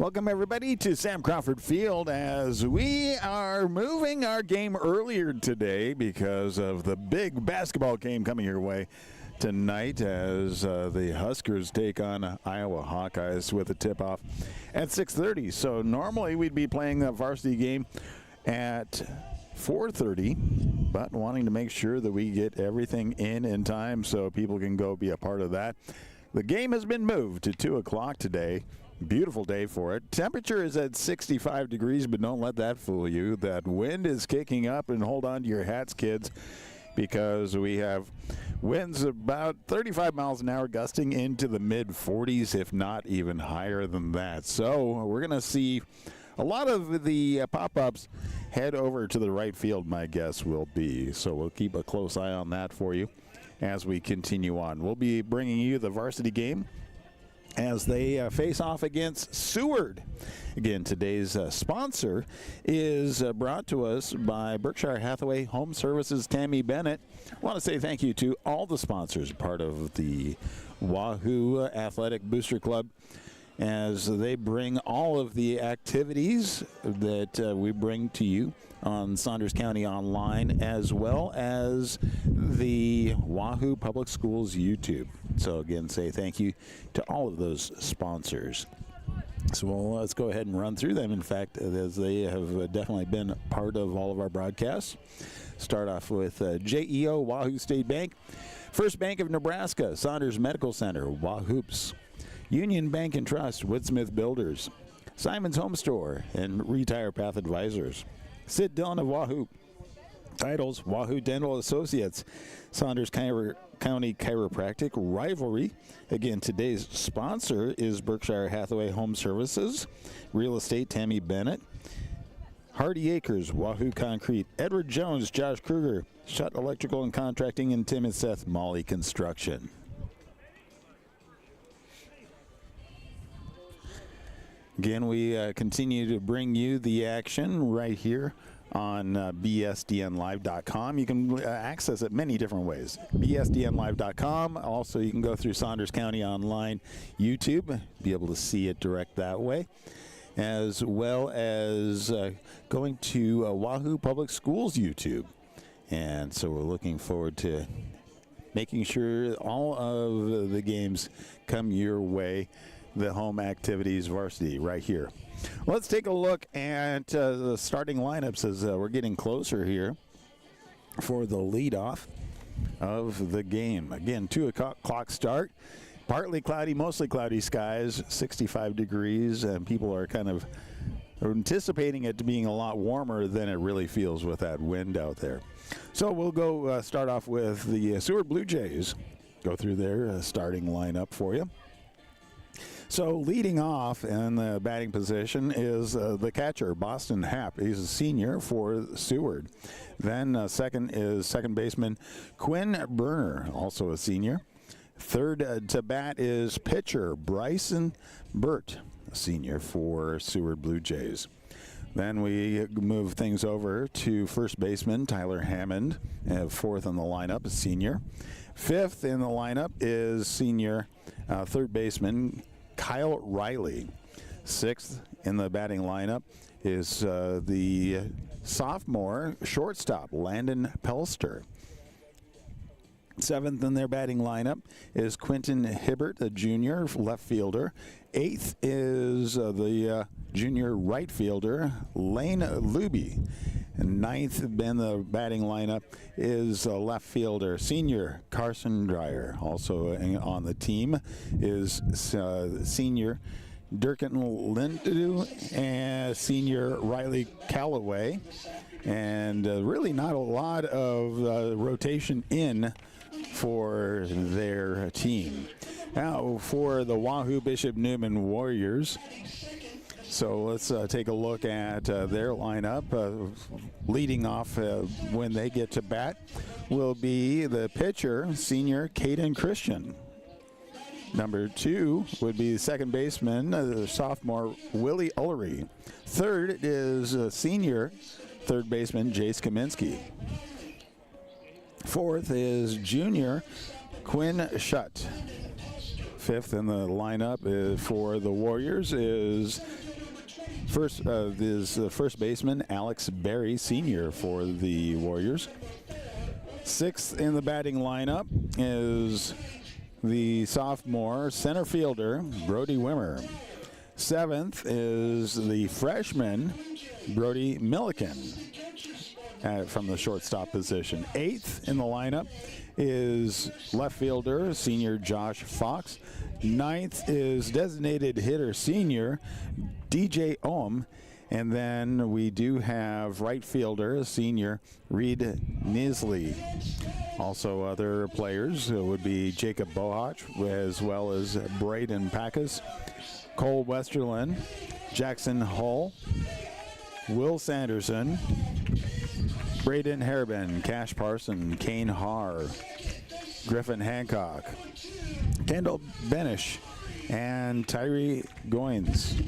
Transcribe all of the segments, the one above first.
Welcome, everybody, to Sam Crawford Field as we are moving our game earlier today because of the big basketball game coming your way tonight as the Huskers take on Iowa Hawkeyes with a tip-off at 6:30. So normally we'd be playing the varsity game at 4:30, but wanting to make sure that we get everything in time so people can go be a part of that. The game has been moved to 2 o'clock today. Beautiful day for it. Temperature is at 65 degrees, but don't let that fool you. That wind is kicking up, and hold on to your hats, kids, because we have winds about 35 miles an hour gusting into the mid-40s, if not even higher than that. So we're going to see a lot of the pop-ups head over to the right field, my guess will be. So we'll keep a close eye on that for you as we continue on. We'll be bringing you the varsity game as they face off against Seward. Again, today's sponsor is brought to us by Berkshire Hathaway Home Services. Tammy Bennett. I want to say thank you to all the sponsors, part of the Wahoo Athletic Booster Club, as they bring all of the activities that we bring to you on Saunders County Online, as well as the Wahoo Public Schools YouTube. So again, say thank you to all of those sponsors. So let's go ahead and run through them, in fact, as they have definitely been part of all of our broadcasts. Start off with JEO, Wahoo State Bank, First Bank of Nebraska, Saunders Medical Center, Wahoops, Union Bank and Trust, Woodsmith Builders, Simon's Home Store, and Retire Path Advisors. Sid Dillon of Wahoo. Titles, Wahoo Dental Associates, Saunders County Chiropractic, Rivalry. Again, today's sponsor is Berkshire Hathaway Home Services, Real Estate, Tammy Bennett, Hardy Acres, Wahoo Concrete, Edward Jones, Josh Kruger, Shutt Electrical and Contracting, and Tim and Seth Molly Construction. Again, we continue to bring you the action right here on bsdnlive.com. You can access it many different ways. bsdnlive.com. Also, you can go through Saunders County Online YouTube, be able to see it direct that way, as well as going to Wahoo Public Schools YouTube. And so we're looking forward to making sure all of the games come your way. The home activities varsity right here. Let's take a look at the starting lineups as we're getting closer here for the leadoff of the game. Again, 2 o'clock start. Partly cloudy, mostly cloudy skies, 65 degrees, and people are kind of anticipating it to being a lot warmer than it really feels with that wind out there. So we'll go start off with the Seward Blue Jays. Go through their starting lineup for you. So leading off in the batting position is the catcher, Boston Happ. He's a senior for Seward. Then second is second baseman Quinn Berner, also a senior. Third to bat is pitcher Bryson Burt, a senior for Seward Blue Jays. Then we move things over to first baseman Tyler Hammond, fourth in the lineup, a senior. Fifth in the lineup is senior third baseman Kyle Riley. Sixth in the batting lineup is the sophomore shortstop, Landon Pelster. Seventh in their batting lineup is Quentin Hibbert, a junior left fielder. Eighth is the junior right fielder, Lane Luby. And ninth in the batting lineup is left fielder, senior Carson Dreyer. Also on the team is senior Durkin Lindu and senior Riley Callaway. And really not a lot of rotation in for their team. Now for the Wahoo Bishop Newman Warriors. So let's take a look at their lineup. Leading off when they get to bat will be the pitcher, senior Caden Christian. Number 2 would be second baseman, sophomore Willie Ullery. Third is senior third baseman Jace Kaminsky. Fourth is junior Quinn Shutt. Fifth in the lineup for the Warriors is first baseman Alex Berry, senior for the Warriors. Sixth in the batting lineup is the sophomore center fielder Brody Wimmer. Seventh is the freshman Brody Milliken from the shortstop position. Eighth in the lineup is left fielder senior Josh Fox. Ninth is designated hitter senior DJ Ohm. And then we do have right fielder senior Reed Nisley. Also other players would be Jacob Bohach, as well as Braden Packus, Cole Westerlin, Jackson Hull, Will Sanderson, Braden Harbin, Cash Parson, Kane Haar, Griffin Hancock, Kendall Benish, and Tyree Goins.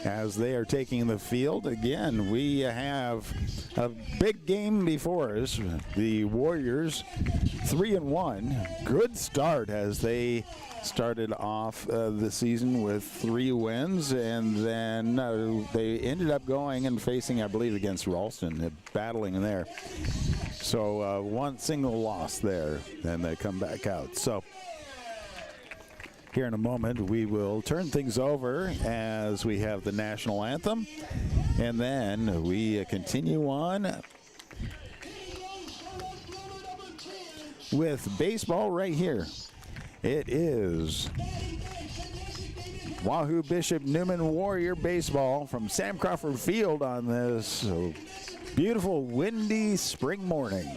As they are taking the field, again, we have a big game before us. The Warriors 3-1. Good start as they started off the season with 3 wins, and then they ended up going and facing, I believe, against Ralston, battling there. So one single loss there, and they come back out. So here in a moment, we will turn things over as we have the national anthem, and then we continue on with baseball right here. It is Wahoo Bishop Newman Warrior baseball from Sam Crawford Field on this beautiful windy spring morning.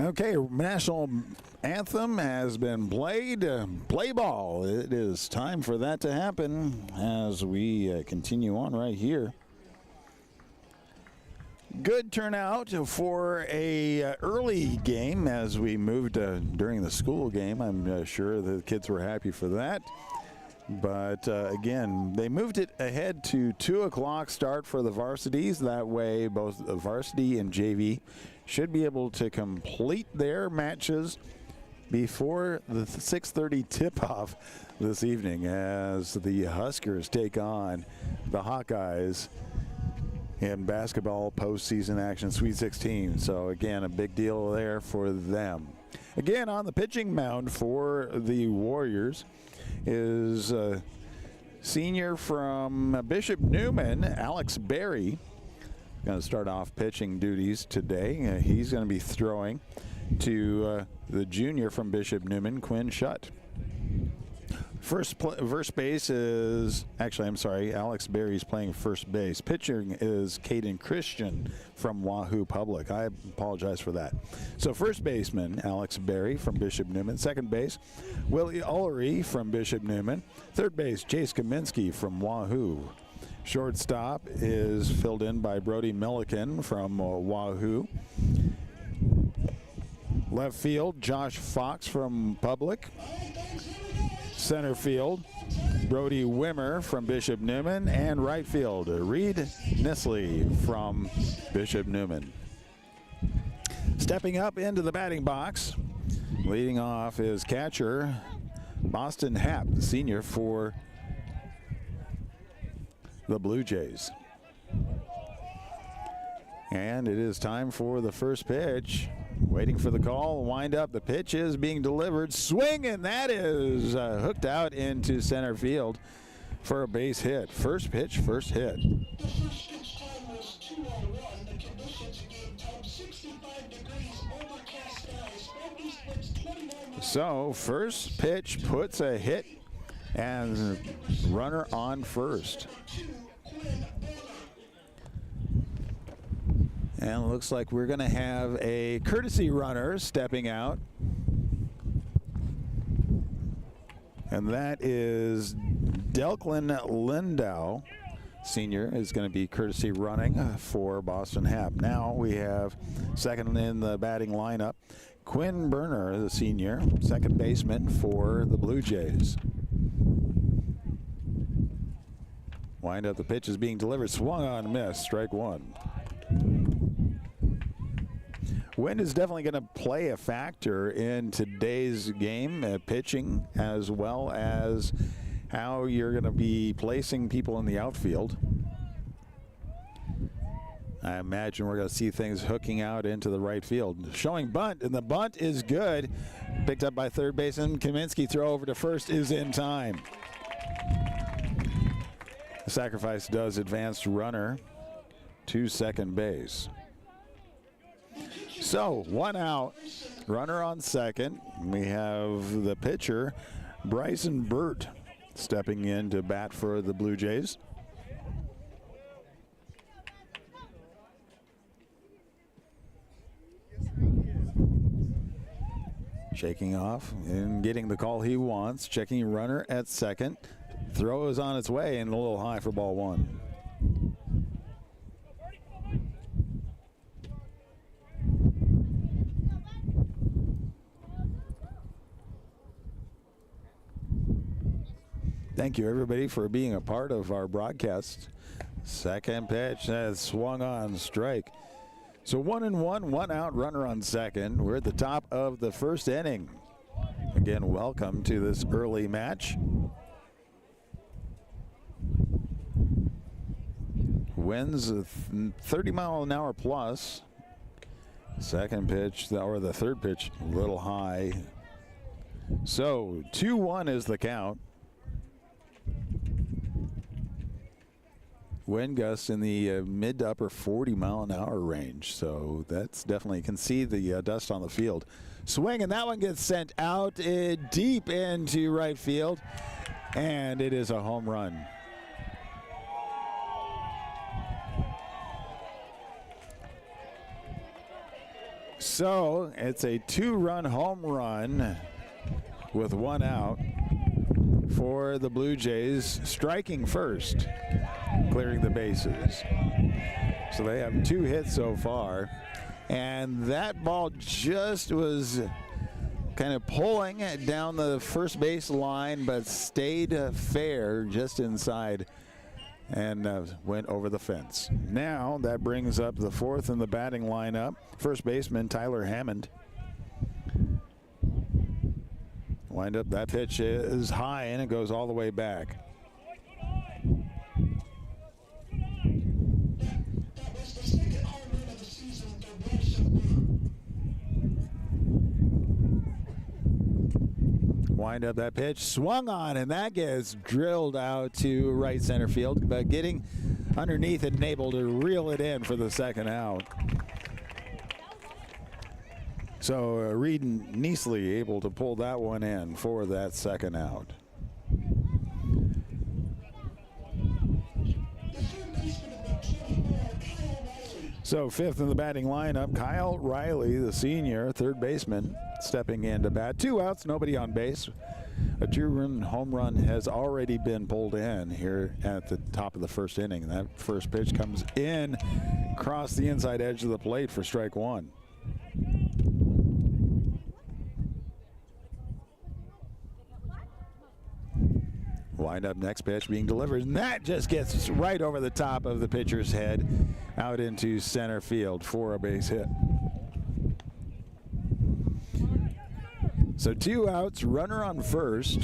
Okay, national anthem has been played. Play ball. It is time for that to happen as we continue on right here. Good turnout for a early game as we moved during the school game. I'm sure the kids were happy for that. But again, they moved it ahead to 2 o'clock start for the varsities. That way, both the varsity and JV should be able to complete their matches before the 6:30 tip-off this evening as the Huskers take on the Hawkeyes in basketball postseason action Sweet 16. So again, a big deal there for them. Again, on the pitching mound for the Warriors is Senior from Bishop Newman, Alex Berry, going to start off pitching duties today. He's going to be throwing to the junior from Bishop Newman, Quinn Shutt. First base is, actually, I'm sorry, Alex Berry's playing first base. Pitching is Caden Christian from Wahoo Public. I apologize for that. So first baseman, Alex Berry from Bishop Newman. Second base, Willie Ullery from Bishop Newman. Third base, Chase Kaminsky from Wahoo. Shortstop is filled in by Brody Milliken from Wahoo. Left field, Josh Fox from Public. Center field, Brody Wimmer from Bishop Newman. And right field, Reed Nisley from Bishop Newman. Stepping up into the batting box, leading off is catcher Boston Happ, the senior for the Blue Jays. And it is time for the first pitch. Waiting for the call, wind up, the pitch is being delivered, swing, and that is hooked out into center field for a base hit. First pitch, first hit. The first pitch time was 2:01. The conditions game time 65 degrees, overcast skies, northeast winds 29. So first pitch puts a hit and runner on first. And it looks like we're going to have a courtesy runner stepping out. And that is Delklin Lindau, senior, is going to be courtesy running for Boston Happ. Now we have second in the batting lineup, Quinn Berner, the senior, second baseman for the Blue Jays. Wind up, the pitch is being delivered, swung on, missed, strike one. Wind is definitely going to play a factor in today's game, pitching, as well as how you're going to be placing people in the outfield. I imagine we're going to see things hooking out into the right field. Showing bunt, and the bunt is good. Picked up by third baseman Kaminsky. Throw over to first is in time. The sacrifice does advance runner to second base. So, one out, runner on second. We have the pitcher, Bryson Burt, stepping in to bat for the Blue Jays. Shaking off and getting the call he wants. Checking runner at second. Throw is on its way and a little high for ball one. Thank you, everybody, for being a part of our broadcast. Second pitch has swung on, strike. So 1-1, one out, runner on second. We're at the top of the first inning. Again, welcome to this early match. Winds 30 mile an hour plus. Second pitch, or the third pitch, a little high. So 2-1 is the count. Wind gusts in the mid to upper 40 mile an hour range. So that's definitely, you can see the dust on the field. Swing, and that one gets sent out deep into right field. And it is a home run. So it's a two-run home run with one out for the Blue Jays, striking first, clearing the bases. So they have two hits so far, and that ball just was kind of pulling down the first base line, but stayed fair just inside and went over the fence. Now that brings up the fourth in the batting lineup, first baseman Tyler Hammond. Wind up, that pitch is high and it goes all the way back. Wind up that pitch, swung on, and that gets drilled out to right center field, but getting underneath it and able to reel it in for the second out. So Reed Neasley able to pull that one in for that second out. So fifth in the batting lineup, Kyle Riley, the senior third baseman, stepping in to bat. 2 outs, nobody on base. A 2-run home run has already been pulled in here at the top of the first inning. That first pitch comes in across the inside edge of the plate for strike one. Wind up next pitch being delivered, and that just gets right over the top of the pitcher's head out into center field for a base hit. So 2 outs, runner on first.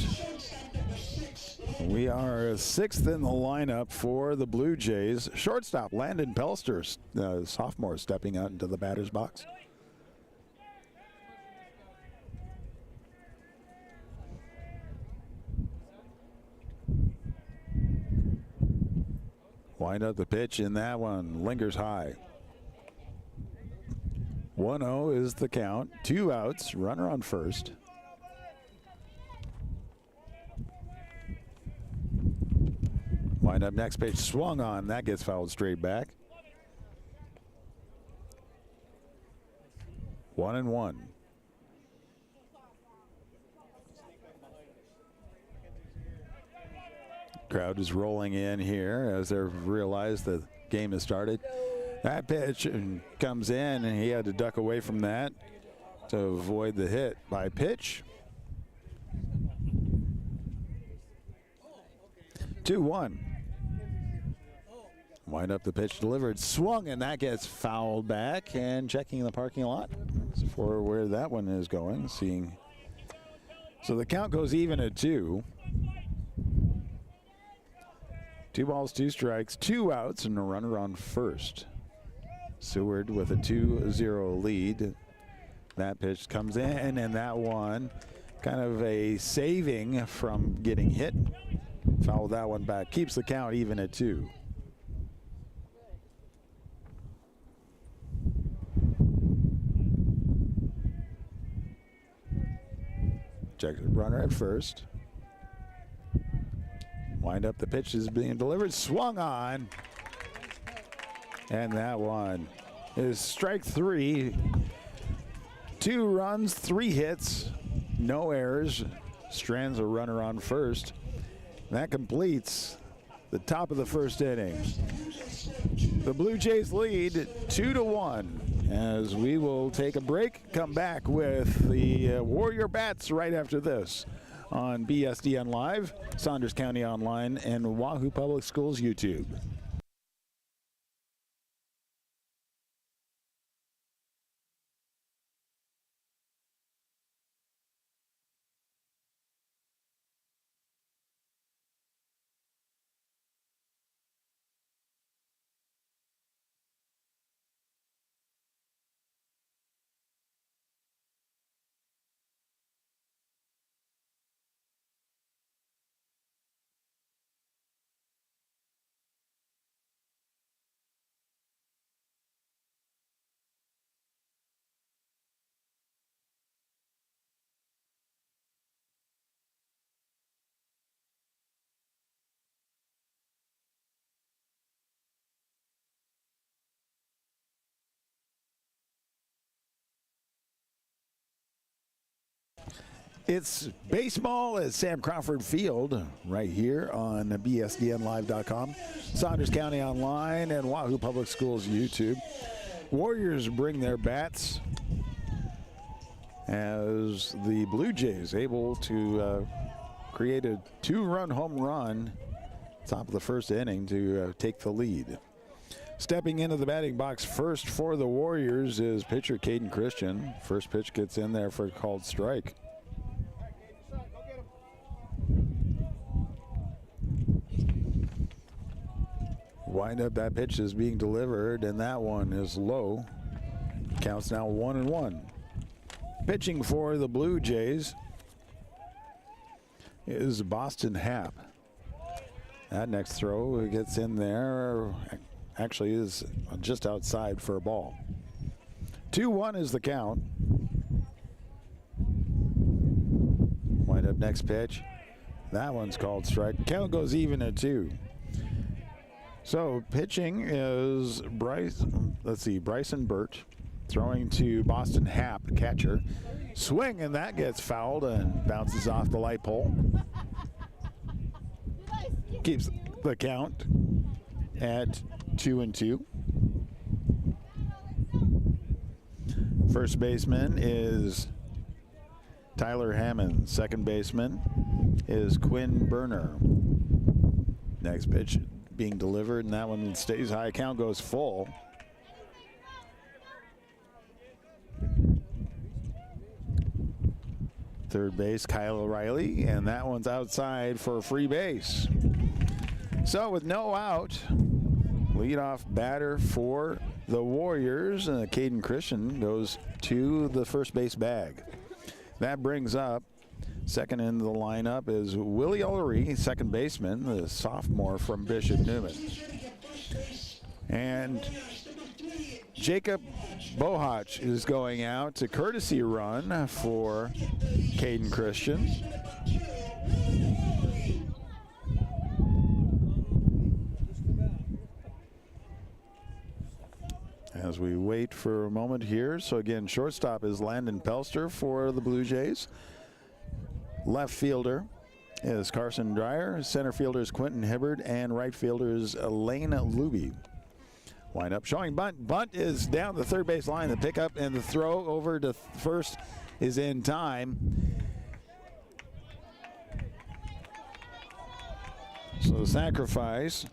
We are 6th in the lineup for the Blue Jays. Shortstop Landon Pelster, sophomore, stepping out into the batter's box. Wind up the pitch, and that one lingers high. 1-0 is the count. 2 outs, runner on first. Wind up next pitch, swung on. That gets fouled straight back. 1-1. Crowd is rolling in here as they've realized the game has started. That pitch comes in, and he had to duck away from that to avoid the hit by pitch. 2-1. Wind up the pitch delivered, swung, and that gets fouled back. And checking the parking lot for where that one is going, seeing. So the count goes even at 2. 2 balls, 2 strikes, 2 outs, and a runner on first. Seward with a 2-0 lead. That pitch comes in, and that one kind of a saving from getting hit. Foul that one back. Keeps the count even at 2. Check the runner at first. Wind up the pitch is being delivered, swung on. And that one is strike 3. 2 runs, 3 hits, no errors. Strands a runner on first. That completes the top of the first inning. The Blue Jays lead 2-1 as we will take a break, come back with the Warrior Bats right after this on BSDN Live, Saunders County Online, and Wahoo Public Schools YouTube. It's baseball at Sam Crawford Field right here on BSDNLive.com, Saunders County Online, and Wahoo Public Schools YouTube. Warriors bring their bats as the Blue Jays able to create a 2-run home run top of the first inning to take the lead. Stepping into the batting box first for the Warriors is pitcher Caden Christian. First pitch gets in there for a called strike. Wind up, that pitch is being delivered, and that one is low. Counts now 1-1. Pitching for the Blue Jays is Boston Hap. That next throw gets in there, actually is just outside for a ball. 2-1 is the count. Wind up next pitch. That one's called strike. Count goes even at 2. So pitching is Bryson Burt, throwing to Boston Hap, catcher. Swing, and that gets fouled and bounces off the light pole. Keeps the count at 2-2. First baseman is Tyler Hammond. Second baseman is Quinn Berner. Next pitch being delivered, and that one stays high. Count goes full. Third base, Kyle O'Reilly, and that one's outside for a free base. So with no out, leadoff batter for the Warriors, Caden Christian, goes to the first base bag. That brings up second in the lineup is Willie Ullery, second baseman, the sophomore from Bishop Newman. And Jacob Bohach is going out to courtesy run for Caden Christian. As we wait for a moment here. So again, shortstop is Landon Pelster for the Blue Jays. Left fielder is Carson Dreyer. Center fielder is Quentin Hibbard, and right fielder is Elena Luby. Wind up showing bunt. Bunt is down the third base line. The pickup and the throw over to first is in time. So the sacrifice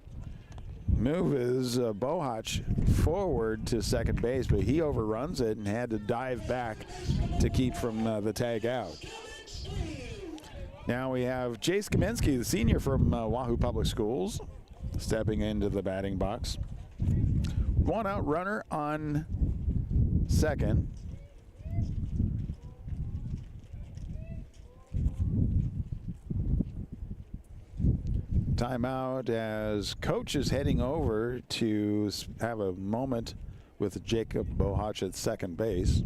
move is Bohach forward to second base, but he overruns it and had to dive back to keep from the tag out. Now we have Jace Kaminsky, the senior from Wahoo Public Schools, stepping into the batting box. One out runner on second. Timeout as coach is heading over to have a moment with Jacob Bohach at second base.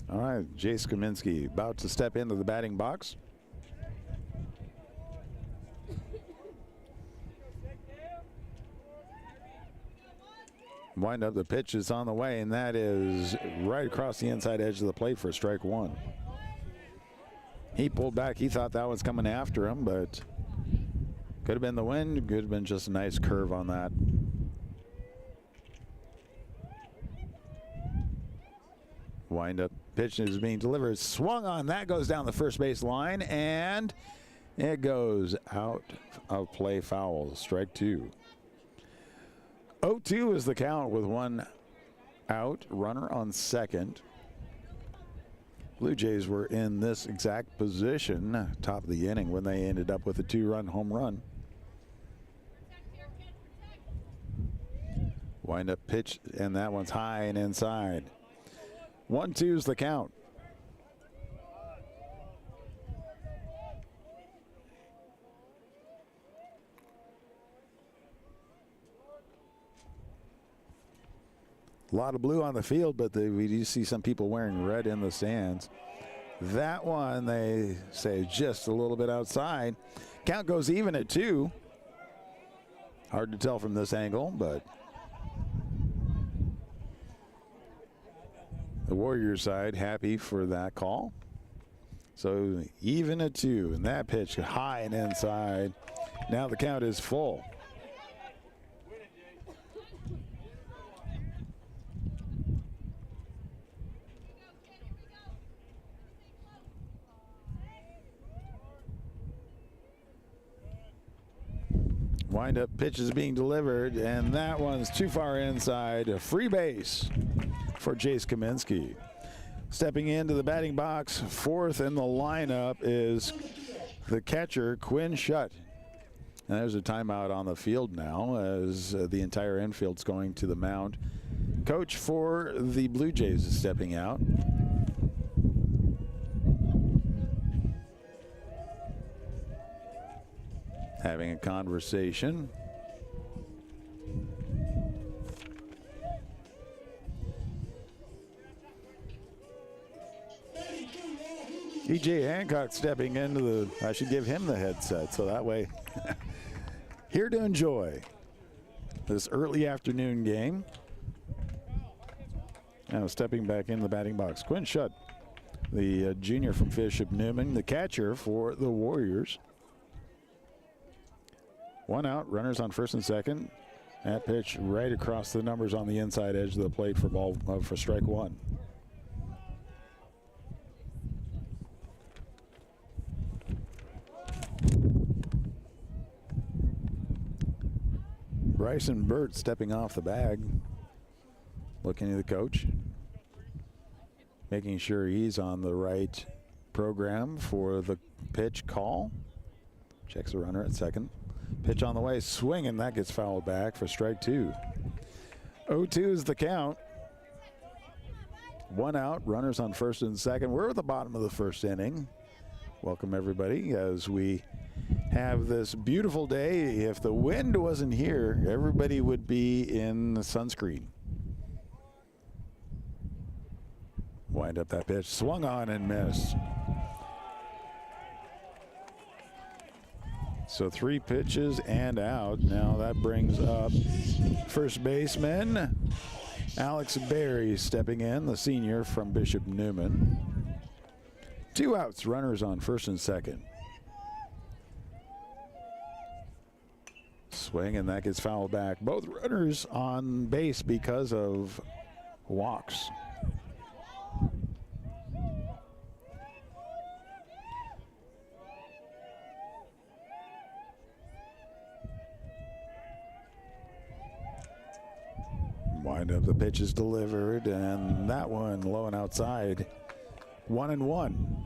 All right, Jace Kaminsky about to step into the batting box. Wind up, the pitch is on the way, and that is right across the inside edge of the plate for strike one. He pulled back. He thought that was coming after him, but could have been the wind. Could have been just a nice curve on that. Wind up, pitch is being delivered. Swung on. That goes down the first base line, and it goes out of play, foul. Strike two. 0-2 is the count with one out, runner on second. Blue Jays were in this exact position top of the inning when they ended up with a 2-run home run. Wind up pitch, and that one's high and inside. 1-2 is the count. A lot of blue on the field, but we do see some people wearing red in the stands. That one, they say, just a little bit outside. Count goes even at 2. Hard to tell from this angle, but the Warriors side happy for that call. So even at 2, and that pitch high and inside. Now the count is full. Wind up pitch is being delivered, and that one's too far inside. A free base for Jace Kaminsky. Stepping into the batting box, fourth in the lineup is the catcher, Quinn Shutt. And there's a timeout on the field now as the entire infield's going to the mound. coach for the Blue Jays is stepping out. Having a conversation. E.J. Hancock stepping into the, I should give him the headset so that way. Here to enjoy this early afternoon game. Now stepping back in the batting box, Quinn Schutt, the junior from Bishop Newman, the catcher for the Warriors. 1 out, runners on first and second. That pitch right across the numbers on the inside edge of the plate for strike one. Bryson Burt stepping off the bag, looking at the coach, making sure he's on the right program for the pitch call. Checks the runner at second. Pitch on the way, swinging, that gets fouled back for strike two. 0-2 is the count. 1 out, runners on first and second. We're at the bottom of the first inning. Welcome everybody as we have this beautiful day. If the wind wasn't here, everybody would be in the sunscreen. Wind up that pitch, swung on and missed. So 3 pitches and out. Now that brings up first baseman Alex Berry stepping in, the senior from Bishop Newman. 2 outs, runners on first and second. Swing, and that gets fouled back. Both runners on base because of walks. Wind up, the pitch is delivered, and that one low and outside. 1-1.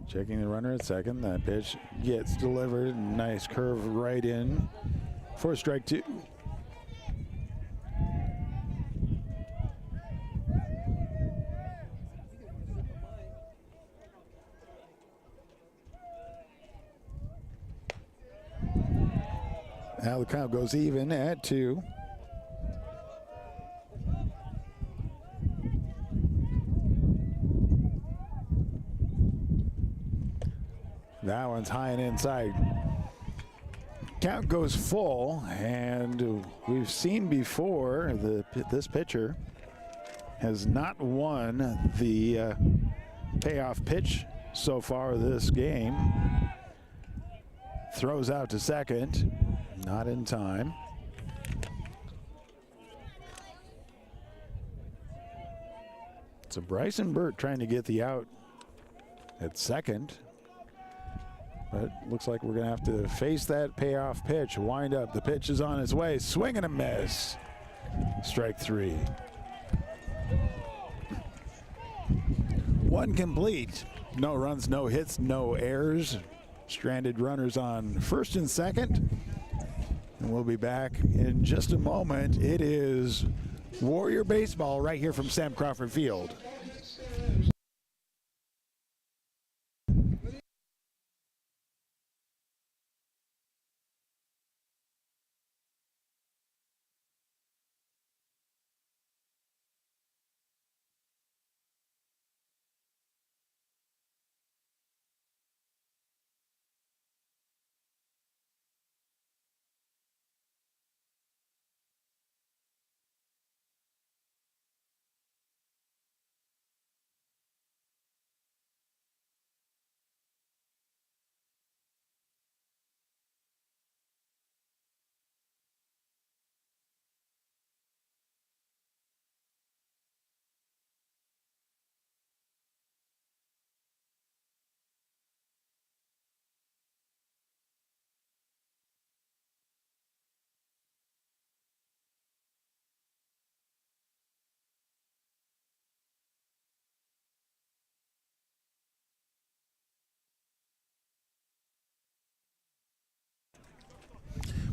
Checking the runner at second. That pitch gets delivered. Nice curve right in for strike two. Now the count goes even at 2. That one's high and inside. Count goes full, and we've seen before this pitcher has not won the payoff pitch so far this game. Throws out to second, not in time. So Bryson Burt trying to get the out at second. But looks like we're going to have to face that payoff pitch. Wind up. The pitch is on its way. Swing and a miss. Strike 3. 1 complete. No runs, no hits, no errors. Stranded runners on first and second. And we'll be back in just a moment. It is Warrior Baseball right here from Sam Crawford Field.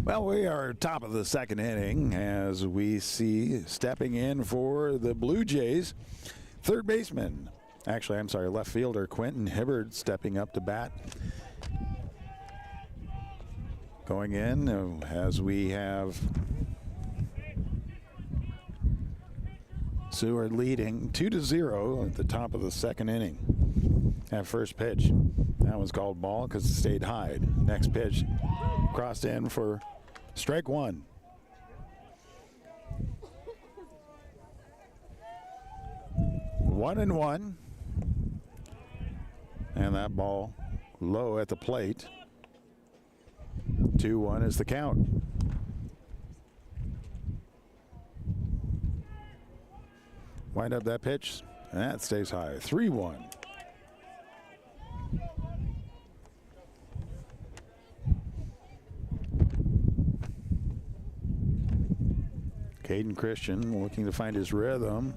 Well, we are top of the second inning as we see stepping in for the Blue Jays, third baseman. Actually, I'm sorry, left fielder Quentin Hibbard stepping up to bat. Going in as we have Seward leading 2-0 at the top of the second inning. That first pitch, that was called ball because it stayed high. Next pitch, crossed in for strike one. One and one. And that ball low at the plate. 2-1 is the count. Wind up that pitch, and that stays high. 3-1. Caden Christian looking to find his rhythm.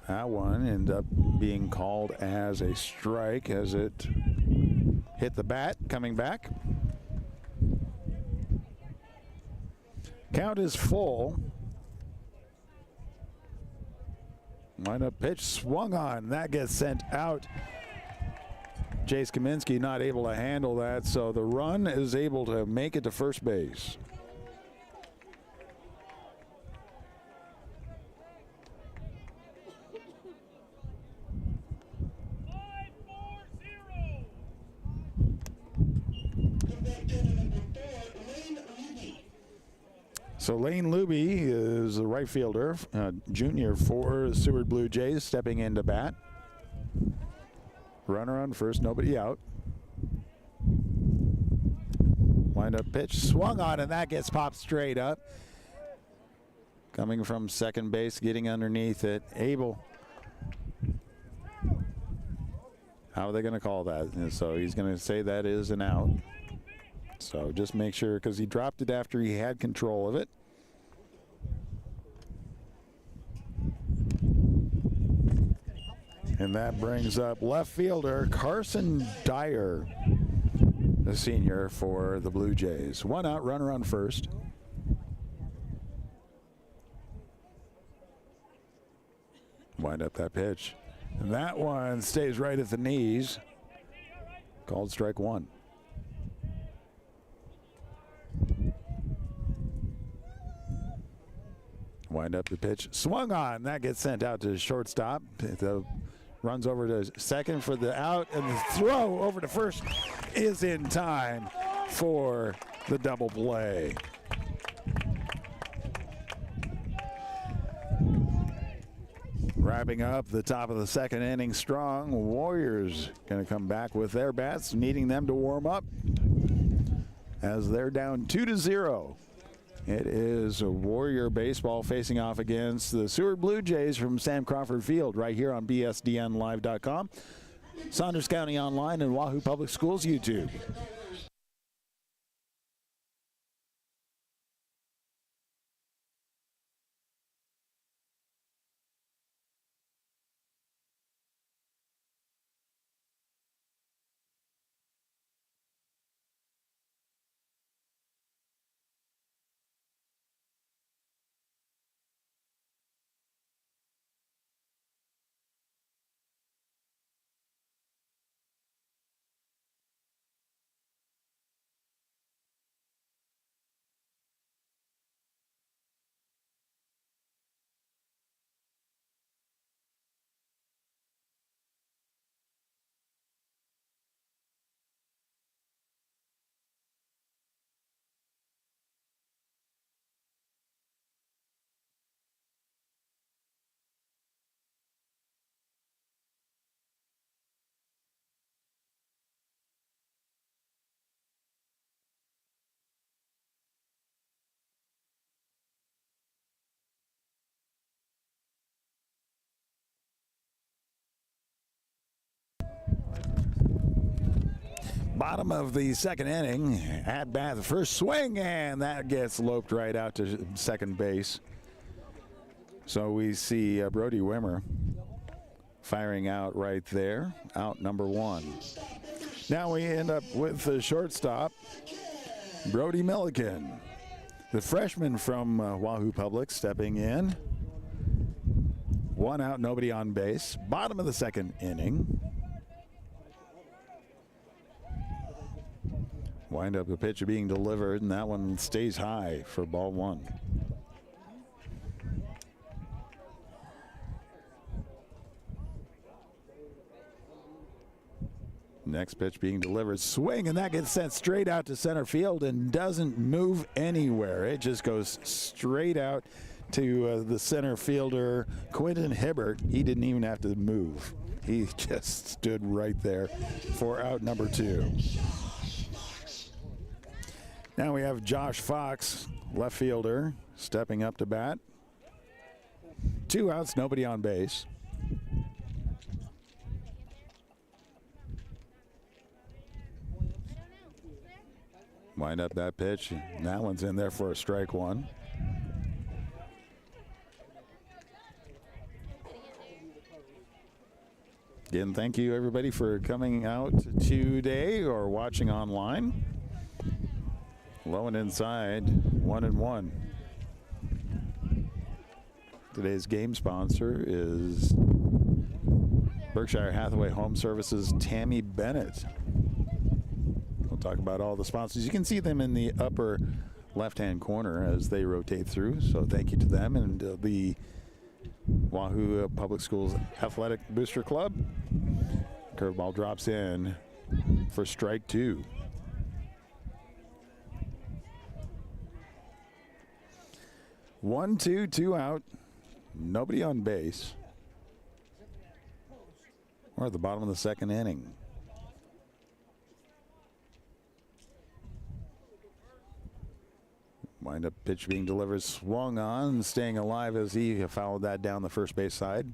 That one ended up being called as a strike as it hit the bat, coming back. Count is full. Wind up pitch, swung on. That gets sent out. Jace Kaminsky not able to handle that, so the run is able to make it to first base. So Lane Luby is the right fielder, junior for the Seward Blue Jays, stepping into bat. Runner on first, nobody out. Wind up pitch, swung on, and that gets popped straight up. Coming from second base, getting underneath it. Abel. How are they going to call that? And so he's going to say that is an out. So just make sure, because he dropped it after he had control of it. And that brings up left fielder Carson Dyer, the senior for the Blue Jays. One out, runner on first. Wind up that pitch. And that one stays right at the knees. Called strike one. Wind up the pitch, swung on. That gets sent out to shortstop. The runs over to second for the out, and the throw over to first is in time for the double play. Wrapping up the top of the second inning strong. Warriors going to come back with their bats, needing them to warm up as they're down 2-0. It is a Warrior baseball facing off against the Seward Blue Jays from Sam Crawford Field right here on BSDNlive.com, Saunders County Online, and Wahoo Public Schools YouTube. Bottom of the second inning, at bat, the first swing, and that gets loped right out to second base. So we see Brody Wimmer firing out right there, out number one. Now we end up with the shortstop, Brody Milliken, the freshman from Wahoo Public, stepping in. 1 out, nobody on base. Bottom of the second inning. Wind up the pitch being delivered, and that one stays high for ball 1. Next pitch being delivered, swing, and that gets sent straight out to center field and doesn't move anywhere. It just goes straight out to the center fielder, Quentin Hibbert. He didn't even have to move. He just stood right there for out number 2. Now we have Josh Fox, left fielder, stepping up to bat. 2 outs, nobody on base. Wind up that pitch, and that one's in there for a strike 1. Again, thank you everybody for coming out today or watching online. Low and inside, 1-1. Today's game sponsor is Berkshire Hathaway Home Services, Tammy Bennett. We'll talk about all the sponsors. You can see them in the upper left-hand corner as they rotate through. So thank you to them and the Wahoo Public Schools Athletic Booster Club. Curveball drops in for strike 2. One, two out. Nobody on base. We're at the bottom of the second inning. Wind up pitch being delivered, swung on, staying alive as he fouled that down the first base side.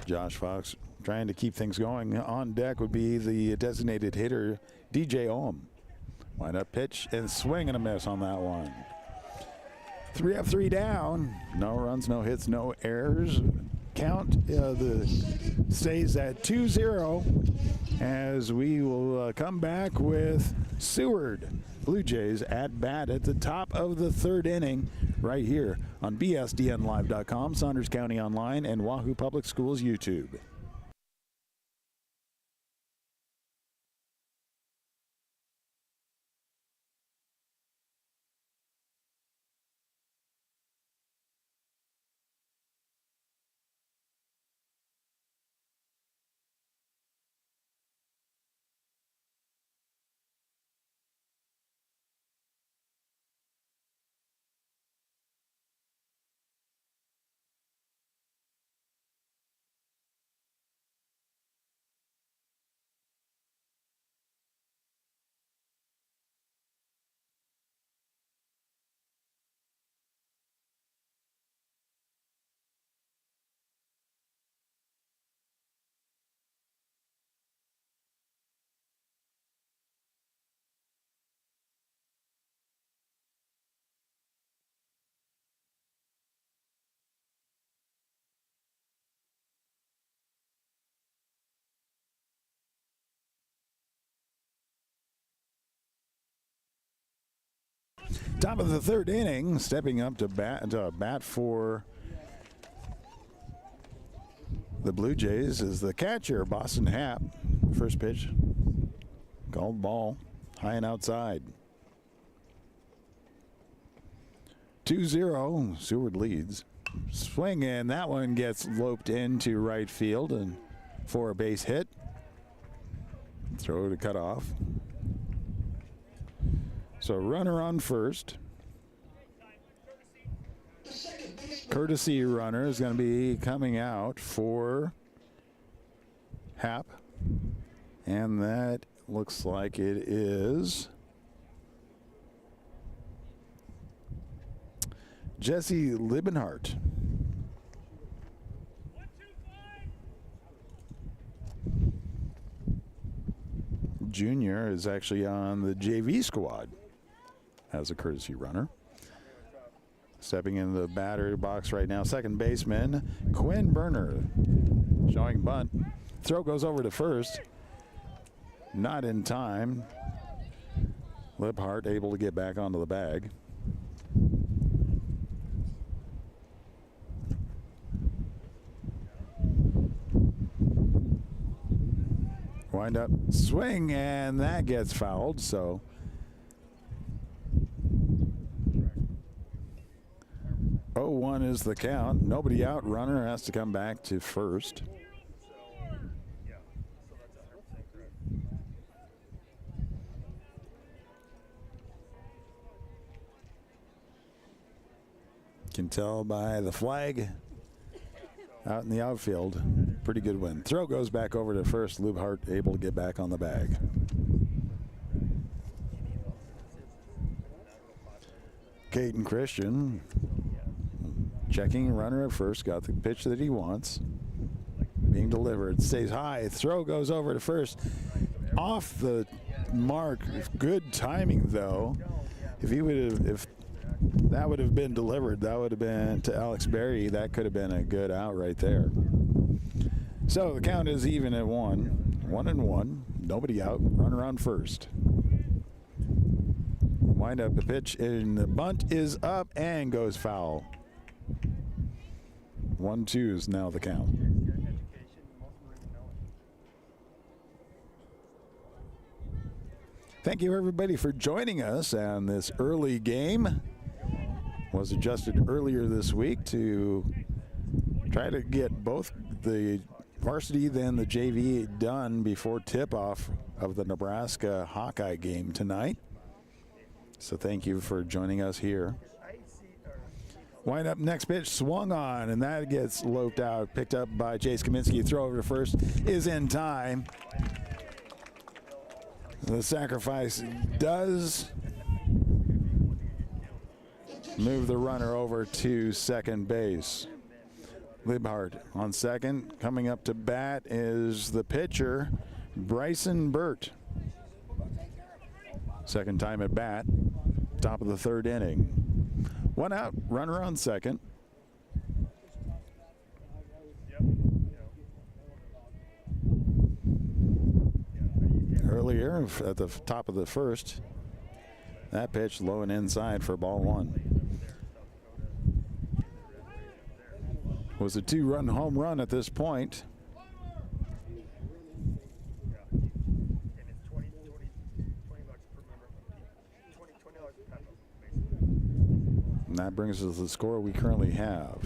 Josh Fox trying to keep things going. On deck would be the designated hitter, DJ Ohm. Wind up pitch and swing and a miss on that one. 3 up, 3 down. No runs, no hits, no errors. Count stays at 2-0 as we will come back with Seward Blue Jays at bat at the top of the 3rd inning right here on BSDNlive.com, Saunders County Online, and Wahoo Public Schools YouTube. Top of the 3rd inning, stepping up to bat for the Blue Jays is the catcher, Boston Happ. First pitch, called ball, high and outside. 2-0, Seward leads. Swing, and that one gets loped into right field and for a base hit. Throw to cut off. So runner on first. Courtesy runner is going to be coming out for Happ. And that looks like it is Jesse Liebenhart. Junior is actually on the JV squad as a courtesy runner. Stepping into the battery box right now, second baseman Quinn Berner showing bunt. Throw goes over to first. Not in time. Liphart able to get back onto the bag. Wind up swing, and that gets fouled. So 0-1 is the count. Nobody out. Runner has to come back to first. Can tell by the flag out in the outfield. Pretty good win. Throw goes back over to first. Liphart able to get back on the bag. Caden Christian checking runner at first. Got the pitch that he wants. Being delivered. Stays high. Throw goes over to first. Off the mark. Good timing though. If that would have been delivered, that would have been to Alex Berry. That could have been a good out right there. So the count is even at 1-1. Nobody out. Runner on first. Wind up the pitch, and the bunt is up and goes foul. 1-2 is now the count. Thank you everybody for joining us on this early game. Was adjusted earlier this week to try to get both the varsity then the JV done before tip-off of the Nebraska Hawkeye game tonight. So thank you for joining us here. Wind up next pitch, swung on, and that gets loped out, picked up by Chase Kaminsky. Throw over to first is in time. The sacrifice does move the runner over to second base. Liphart on second. Coming up to bat is the pitcher, Bryson Burt. Second time at bat, top of the third inning. One out, runner on second. Earlier at the top of the first, that pitch low and inside for ball one. Was a two-run home run at this point. And that brings us to the score we currently have.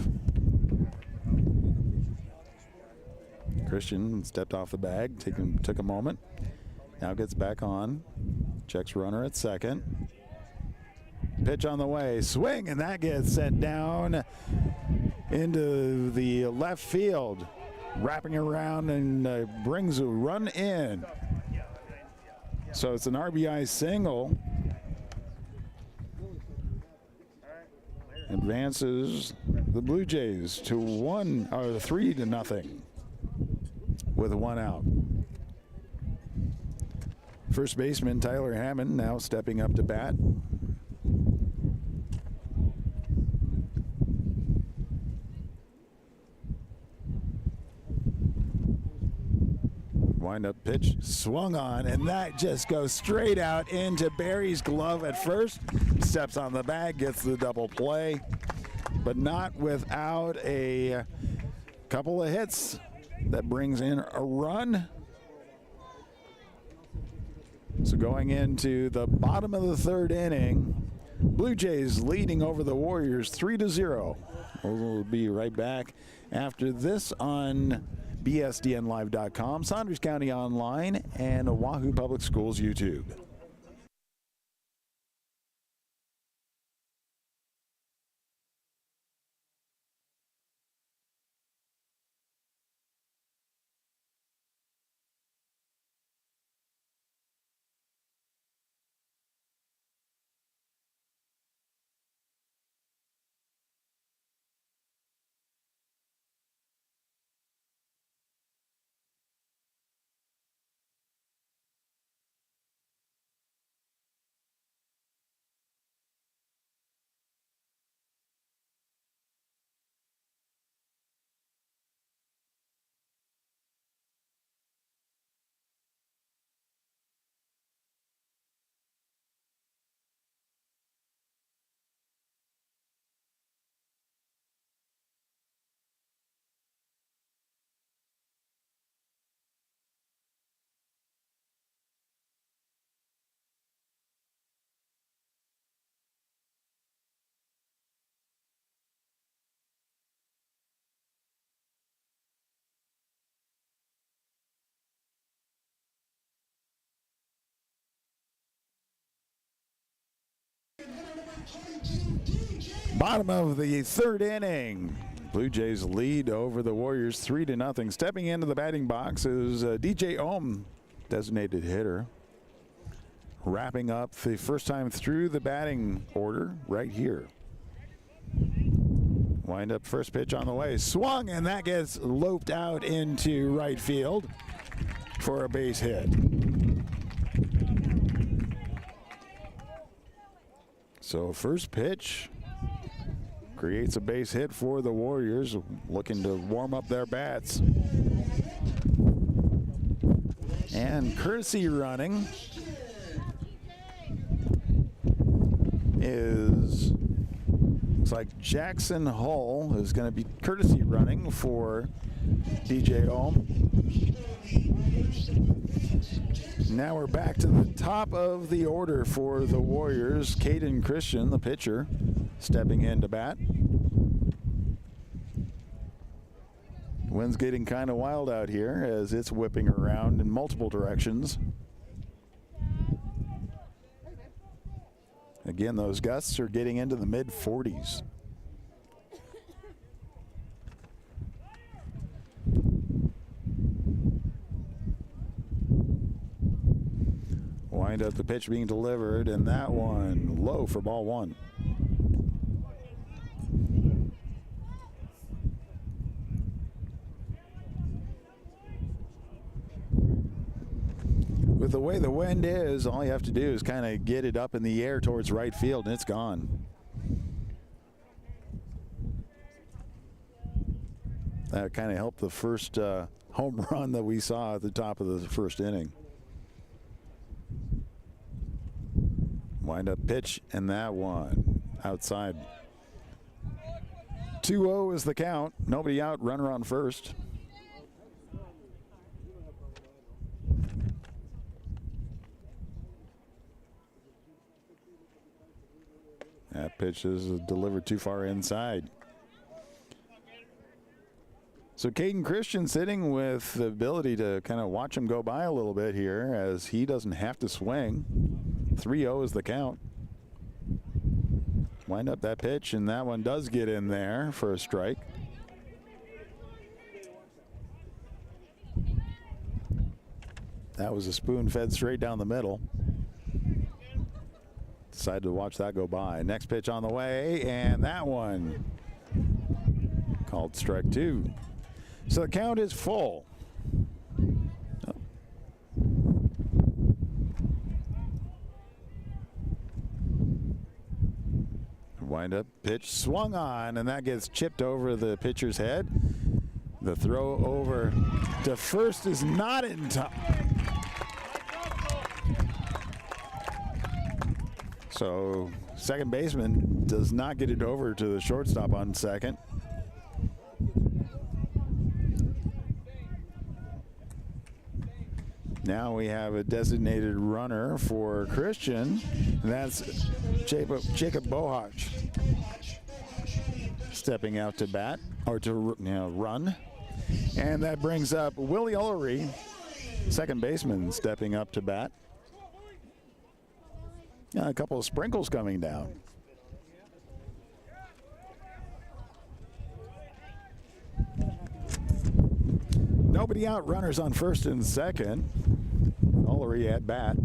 Christian stepped off the bag, took a moment. Now gets back on. Checks runner at second. Pitch on the way. Swing, and that gets sent down into the left field. Wrapping around and brings a run in. So it's an RBI single. Advances the Blue Jays to 3-0 with one out. First baseman Tyler Hammond now stepping up to bat. Wind up pitch, swung on, and that just goes straight out into Barry's glove at first. Steps on the bag, gets the double play, but not without a couple of hits. That brings in a run. So going into the bottom of the third inning, Blue Jays leading over the Warriors 3-0. We'll be right back after this on BSDNlive.com, Saunders County Online, and Wahoo Public Schools YouTube. Bottom of the third inning. Blue Jays lead over the Warriors 3-0. Stepping into the batting box is DJ Ohm, designated hitter. Wrapping up the first time through the batting order right here. Wind up first pitch on the way. Swung, and that gets loped out into right field for a base hit. So first pitch creates a base hit for the Warriors, looking to warm up their bats. And courtesy running is, looks like Jackson Hull is going to be courtesy running for DJ Ohm. Now we're back to the top of the order for the Warriors. Caden Christian, the pitcher, stepping in to bat. Wind's getting kind of wild out here as it's whipping around in multiple directions. Again, those gusts are getting into the mid-40s. Wind up the pitch being delivered, and that one low for ball one. With the way the wind is, all you have to do is kind of get it up in the air towards right field, and it's gone. That kind of helped the first home run that we saw at the top of the first inning. Wind up pitch, and that one outside. 2-0 is the count. Nobody out, runner on first. That pitch is delivered too far inside. So Caden Christian sitting with the ability to kind of watch him go by a little bit here as he doesn't have to swing. 3-0 is the count. Wind up that pitch, and that one does get in there for a strike. That was a spoon fed straight down the middle. Decided to watch that go by. Next pitch on the way, and that one called strike two. So the count is full. Wind up pitch swung on, and that gets chipped over the pitcher's head. The throw over to first is not in time. So second baseman does not get it over to the shortstop on second. Now we have a designated runner for Christian, and that's Jacob Bohach stepping out to bat, or to run. And that brings up Willie Ullery, second baseman, stepping up to bat. A couple of sprinkles coming down. Nobody out, runners on first and second. Ullery at bat.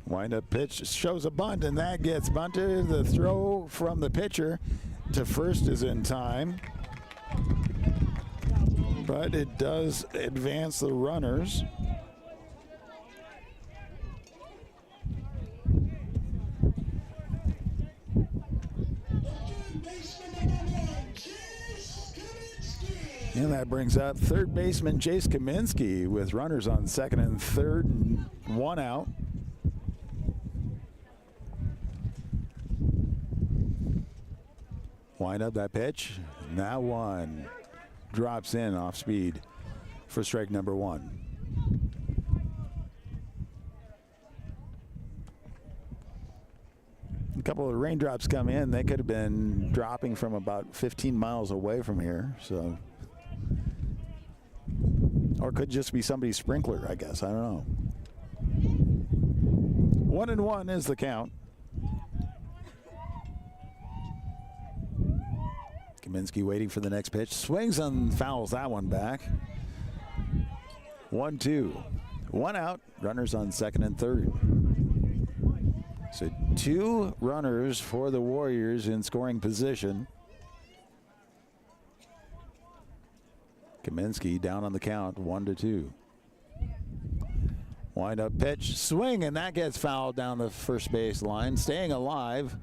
Wind up pitch shows a bunt, and that gets bunted. The throw from the pitcher to first is in time, but it does advance the runners. And that brings up third baseman Jace Kaminsky with runners on second and third and one out. Wind up that pitch. Now one drops in off speed for strike number one. A couple of raindrops come in. They could have been dropping from about 15 miles away from here. So. Or it could just be somebody's sprinkler, I guess. I don't know. 1-1 is the count. Kaminsky waiting for the next pitch. Swings and fouls that one back. 1-2. 1 out. Runners on second and third. So 2 runners for the Warriors in scoring position. Kaminsky down on the count, 1-2. Wind up pitch, swing, and that gets fouled down the first base line. Staying alive,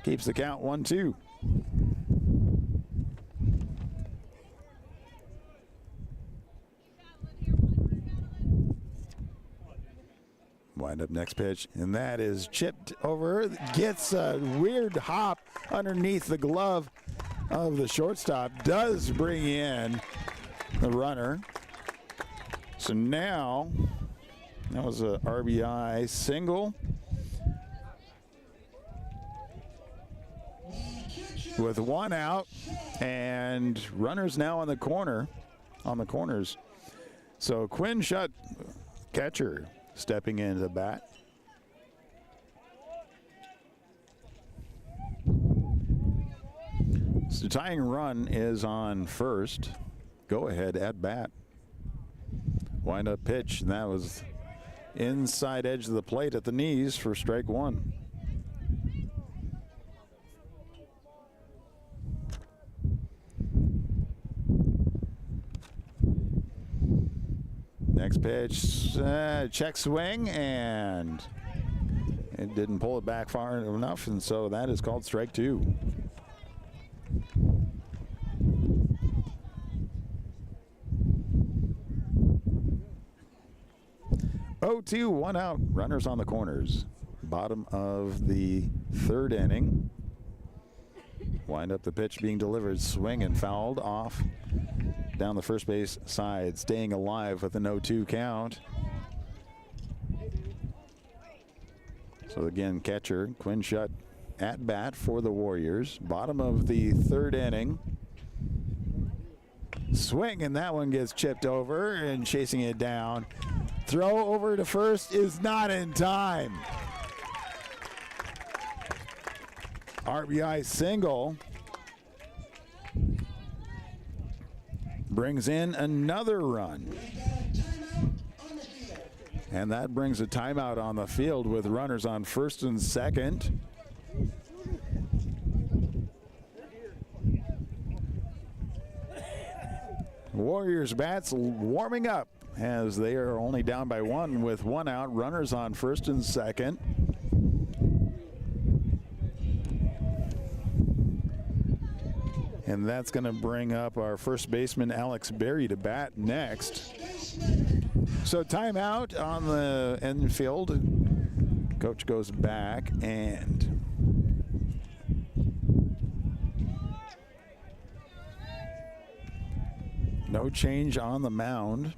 keeps the count 1-2. Wind up next pitch, and that is chipped over. Gets a weird hop underneath the glove of the shortstop. Does bring in the runner. So now, that was a RBI single. With 1 out, and runners now on the corners. So Quinn Shutt, catcher, stepping into the bat. So the tying run is on first. Go ahead at bat. Wind up pitch, and that was inside edge of the plate at the knees for strike 1. Next pitch, check swing, and it didn't pull it back far enough, and so that is called strike 2. Oh, 2, 1 out. Runners on the corners. Bottom of the third inning. Wind up the pitch being delivered. Swing and fouled off down the first base side. Staying alive with a 0-2 count. So again, catcher Quinn Shutt at bat for the Warriors. Bottom of the third inning. Swing, and that one gets chipped over, and chasing it down. Throw over to first is not in time. RBI single. Brings in another run. And that brings a timeout on the field with runners on first and second. Warriors bats warming up as they are only down by 1 with 1 out. Runners on first and second. And that's going to bring up our first baseman Alex Berry to bat next. So timeout on the infield. Coach goes back, and no change on the mound.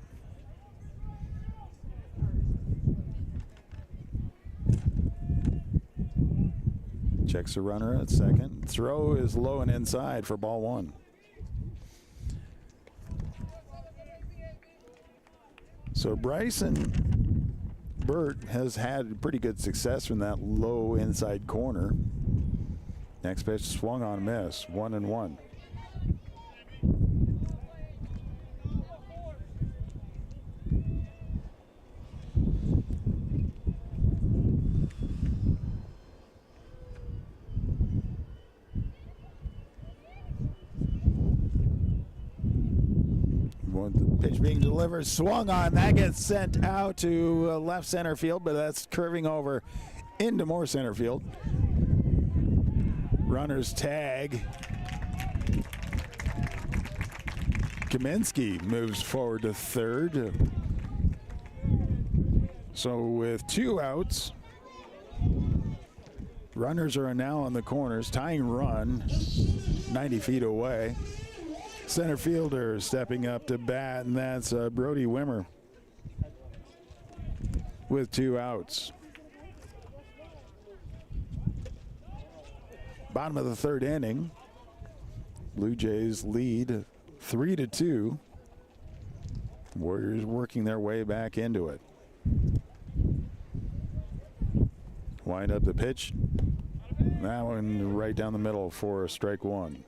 Checks the runner at second. Throw is low and inside for ball 1. So Bryson Burt has had pretty good success from that low inside corner. Next pitch swung on, miss. 1-1. Pitch being delivered, swung on, that gets sent out to left center field, but that's curving over into more center field. Runners tag. Kaminsky moves forward to third. So with 2 outs, runners are now on the corners. Tying run 90 feet away. Center fielder stepping up to bat, and that's Brody Wimmer with 2 outs. Bottom of the third inning. Blue Jays lead 3-2. Warriors working their way back into it. Wind up the pitch. That one right down the middle for strike one.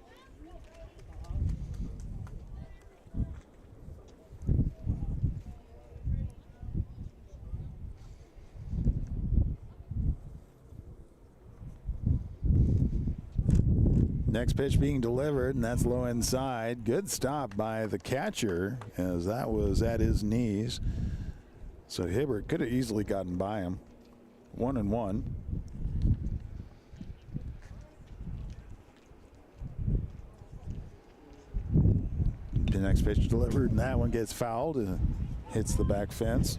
Next pitch being delivered, and that's low inside. Good stop by the catcher, as that was at his knees. So Hibbert could have easily gotten by him. 1-1. The next pitch delivered, and that one gets fouled and hits the back fence.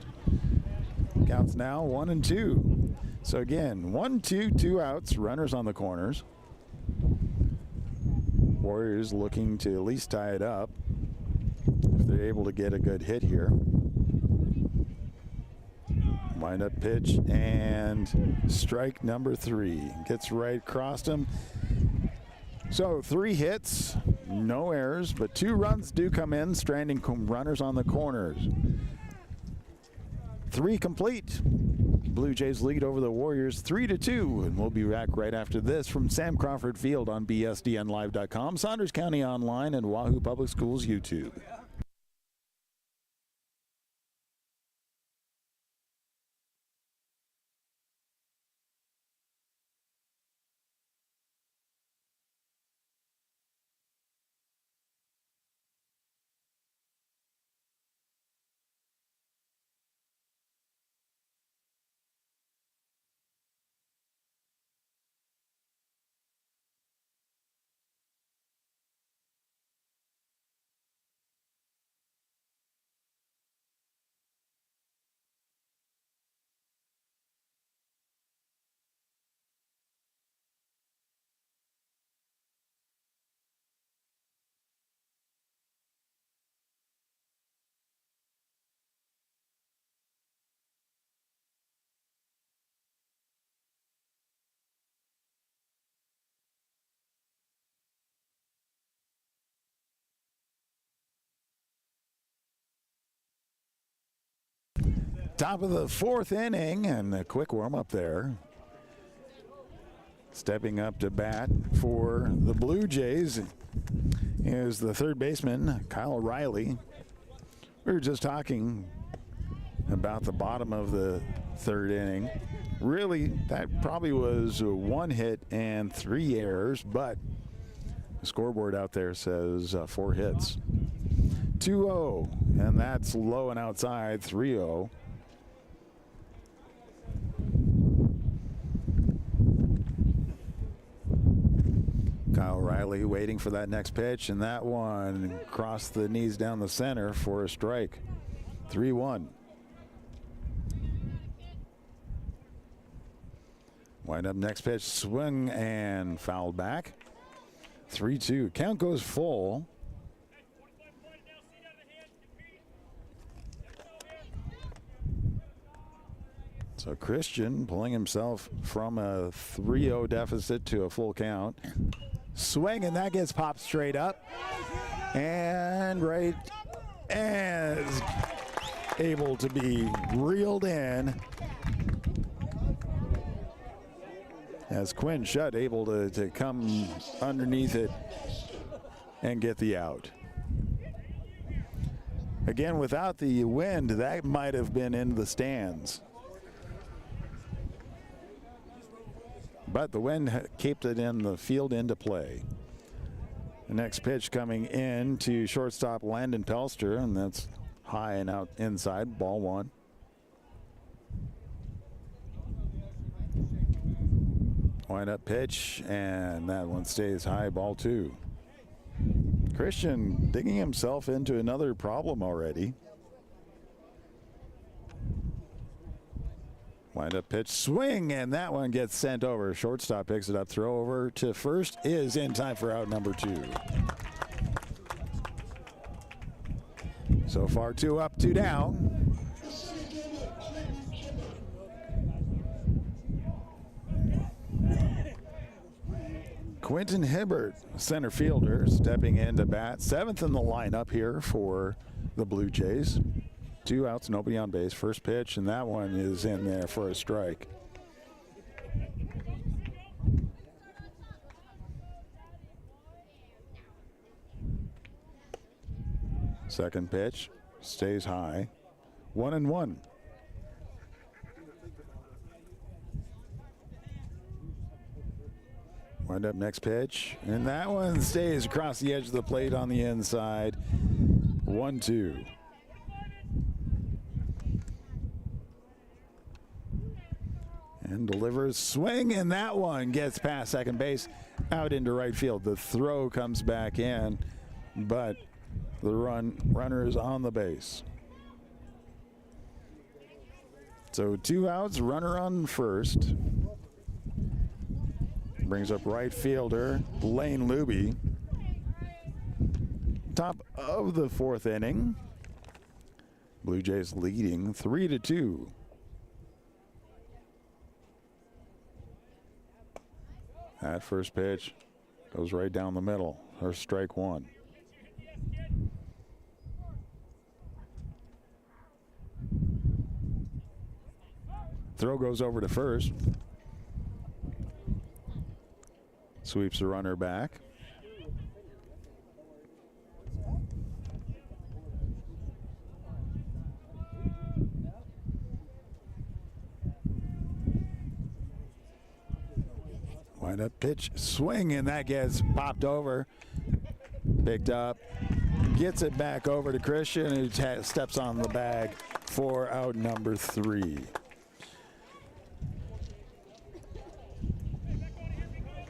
Counts now 1-2. So again, 1-2, 2 outs, runners on the corners. Warriors looking to at least tie it up if they're able to get a good hit here. Wind up pitch and strike number 3. Gets right across him. So 3 hits, no errors, but 2 runs do come in, stranding runners on the corners. 3 complete. Blue Jays lead over the Warriors 3-2, and we'll be back right after this from Sam Crawford Field on BSDNlive.com, Saunders County Online, and Wahoo Public Schools YouTube. Top of the 4th inning, and a quick warm-up there. Stepping up to bat for the Blue Jays is the third baseman, Kyle Riley. We were just talking about the bottom of the 3rd inning. Really, that probably was 1 hit and 3 errors, but the scoreboard out there says 4 hits. 2-0, and that's low and outside, 3-0. Kyle Riley waiting for that next pitch, and that one crossed the knees down the center for a strike. 3-1. Wind up next pitch, swing and fouled back. 3-2. Count goes full. So Christian pulling himself from a 3-0 deficit to a full count. Swing, and that gets popped straight up. And right as able to be reeled in. As Quinn Shutt able to come underneath it and get the out. Again, without the wind, that might have been in the stands. But the wind kept it in the field into play. The next pitch coming in to shortstop Landon Pelster, and that's high and out inside, ball 1. Wind up pitch, and that one stays high, ball 2. Christian digging himself into another problem already. Wind up pitch, swing, and that one gets sent over. Shortstop picks it up, throw over to first is in time for out number 2. So far 2 up, 2 down. Quentin Hibbert, center fielder, stepping in to bat. 7th in the lineup here for the Blue Jays. 2 outs, nobody on base. First pitch, and that one is in there for a strike. Second pitch stays high. 1-1. Wind up next pitch, and that one stays across the edge of the plate on the inside. 1-2. And delivers swing, and that one gets past second base out into right field. The throw comes back in, but the runner is on the base. So 2 outs, runner on first. Brings up right fielder Lane Luby. Top of the 4th inning. Blue Jays leading 3-2. That first pitch goes right down the middle. There's strike 1. Throw goes over to first. Sweeps the runner back. Wind up pitch, swing, and that gets popped over. Picked up, gets it back over to Christian, who steps on the bag for out number 3.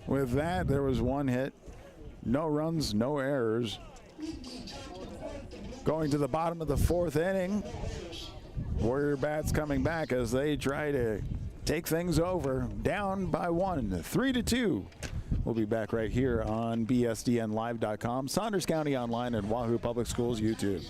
With that, there was 1 hit, no runs, no errors. Going to the bottom of the 4th inning, Warrior Bats coming back as they try to take things over, down by 1, 3-2. We'll be back right here on bsdnlive.com, Saunders County Online, and Wahoo Public Schools YouTube.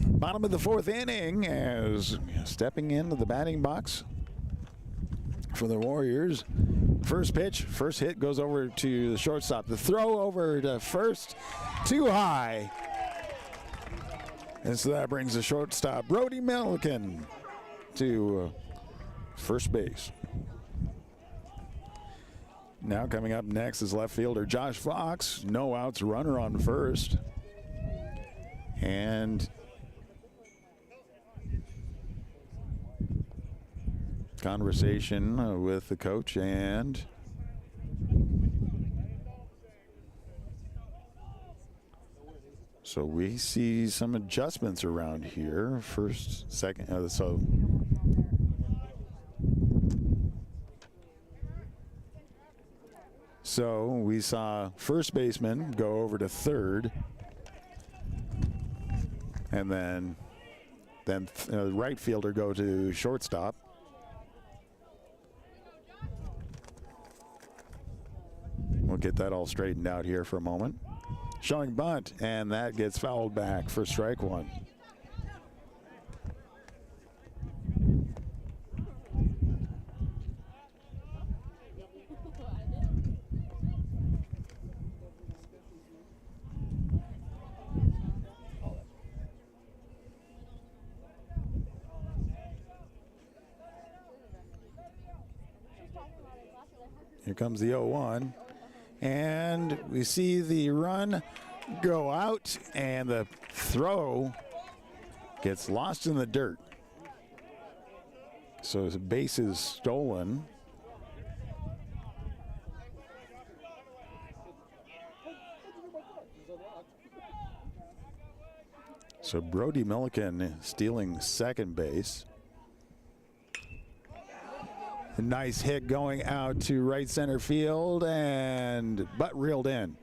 Bottom of the 4th inning, as stepping into the batting box for the Warriors. First pitch, first hit goes over to the shortstop. The throw over to first, too high. And so that brings the shortstop, Brody Milliken, to first base. Now coming up next is left fielder Josh Fox. No outs, runner on first. And conversation with the coach, and so we see some adjustments around here. First, second, so we saw first baseman go over to third, and then right fielder go to shortstop. We'll get that all straightened out here for a moment. Showing bunt, and that gets fouled back for strike 1. Here comes the 0-1. And we see the run go out, and the throw gets lost in the dirt. So the base is stolen. So Brody Milliken stealing second base. A nice hit going out to right center field, and butt reeled in.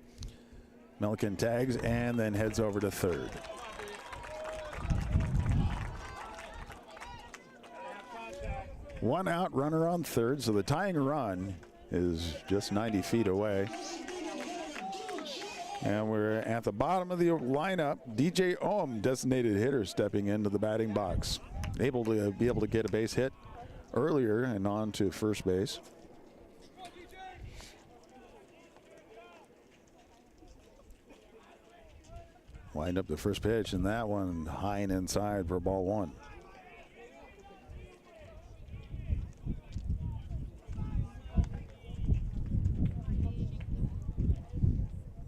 Milliken tags and then heads over to third. One out, runner on third, so the tying run is just 90 feet away. And we're at the bottom of the lineup. DJ Ohm, designated hitter, stepping into the batting box. Able to get a base hit earlier and on to first base. Wind up the first pitch, and that one high and inside for ball one.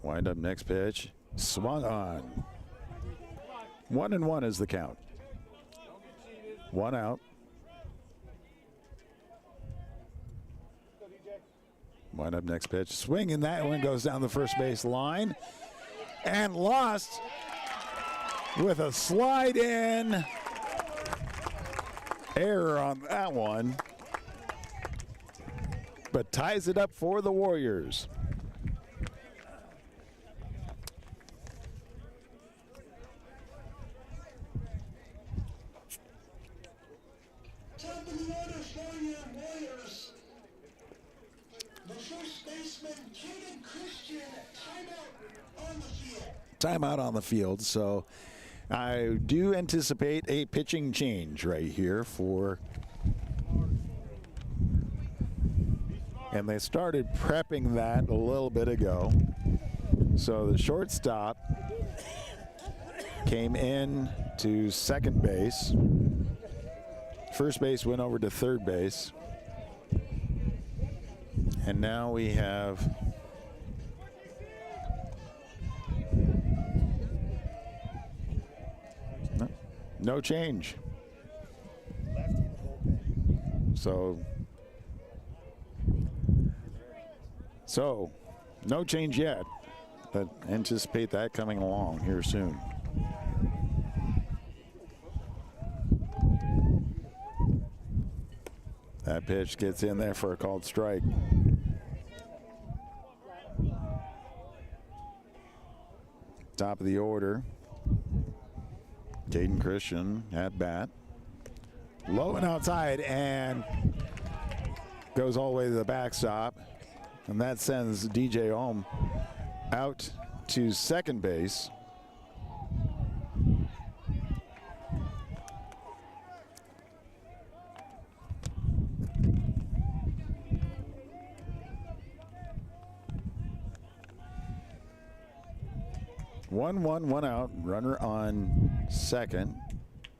Wind up next pitch, swung on. 1-1 is the count. One out. Wind up next pitch, swing, and that one goes down the first base line and lost with a slide in. Error on that one, but ties it up for the Warriors. Top of the order for your Warriors. The first baseman, Caden Christian, timeout on the field. Timeout on the field, so I do anticipate a pitching change right here for, and they started prepping that a little bit ago. So the shortstop came in to second base. First base went over to third base. And now we have no change. So no change yet, but anticipate that coming along here soon. That pitch gets in there for a called strike. Top of the order, Caden Christian at bat. Low and outside, and goes all the way to the backstop. And that sends DJ Ohm out to second base. One out, runner on second.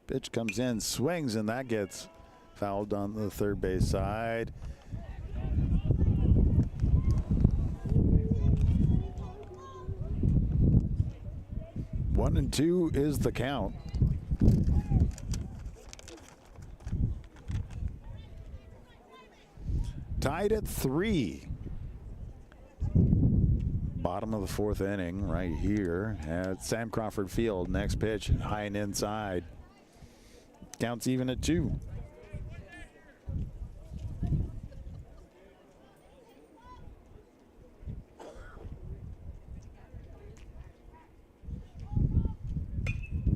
Pitch comes in, swings, and that gets fouled on the third base side. One and two is the count. Tied at 3. Bottom of the fourth inning right here at Sam Crawford Field. Next pitch, high and inside. Counts even at 2.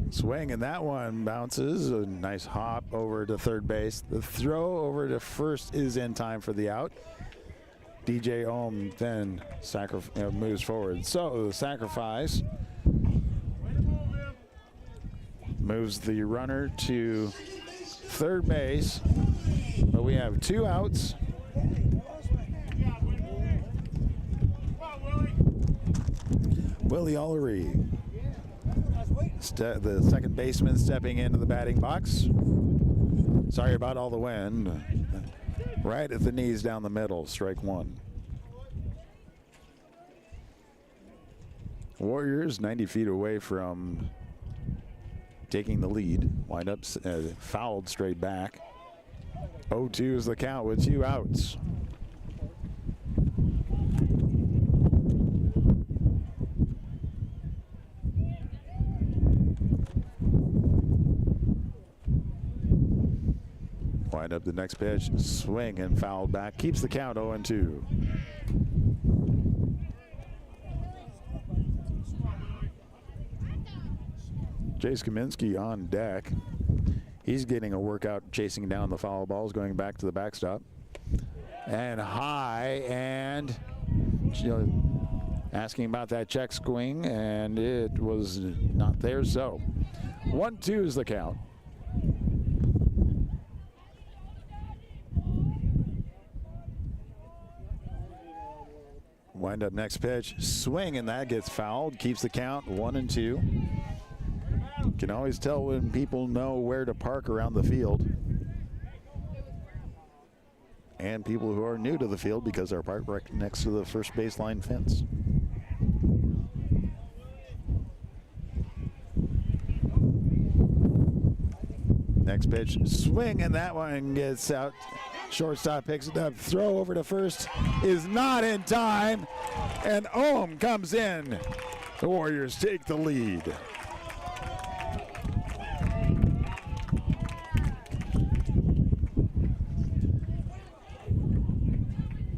Swing, and that one bounces. A nice hop over to third base. The throw over to first is in time for the out. DJ Ohm then moves forward. So the sacrifice moves the runner to third base. But we have 2 outs. Willie Ullery, the second baseman, stepping into the batting box. Sorry about all the wind. Right at the knees down the middle, strike 1. Warriors 90 feet away from taking the lead. Wind up fouled straight back. 0-2 is the count with 2 outs. Wind up the next pitch, swing and foul back, keeps the count 0-2. Jace Kaminsky on deck. He's getting a workout chasing down the foul balls, going back to the backstop. And high, and asking about that check swing, and it was not there. So 1-2 is the count. Wind up next pitch, swing, and that gets fouled. Keeps the count 1-2. Can always tell when people know where to park around the field. And people who are new to the field because they're parked right next to the first baseline fence. Next pitch, swing, and that one gets out. Shortstop picks it up. Throw over to first is not in time. And Ohm comes in. The Warriors take the lead.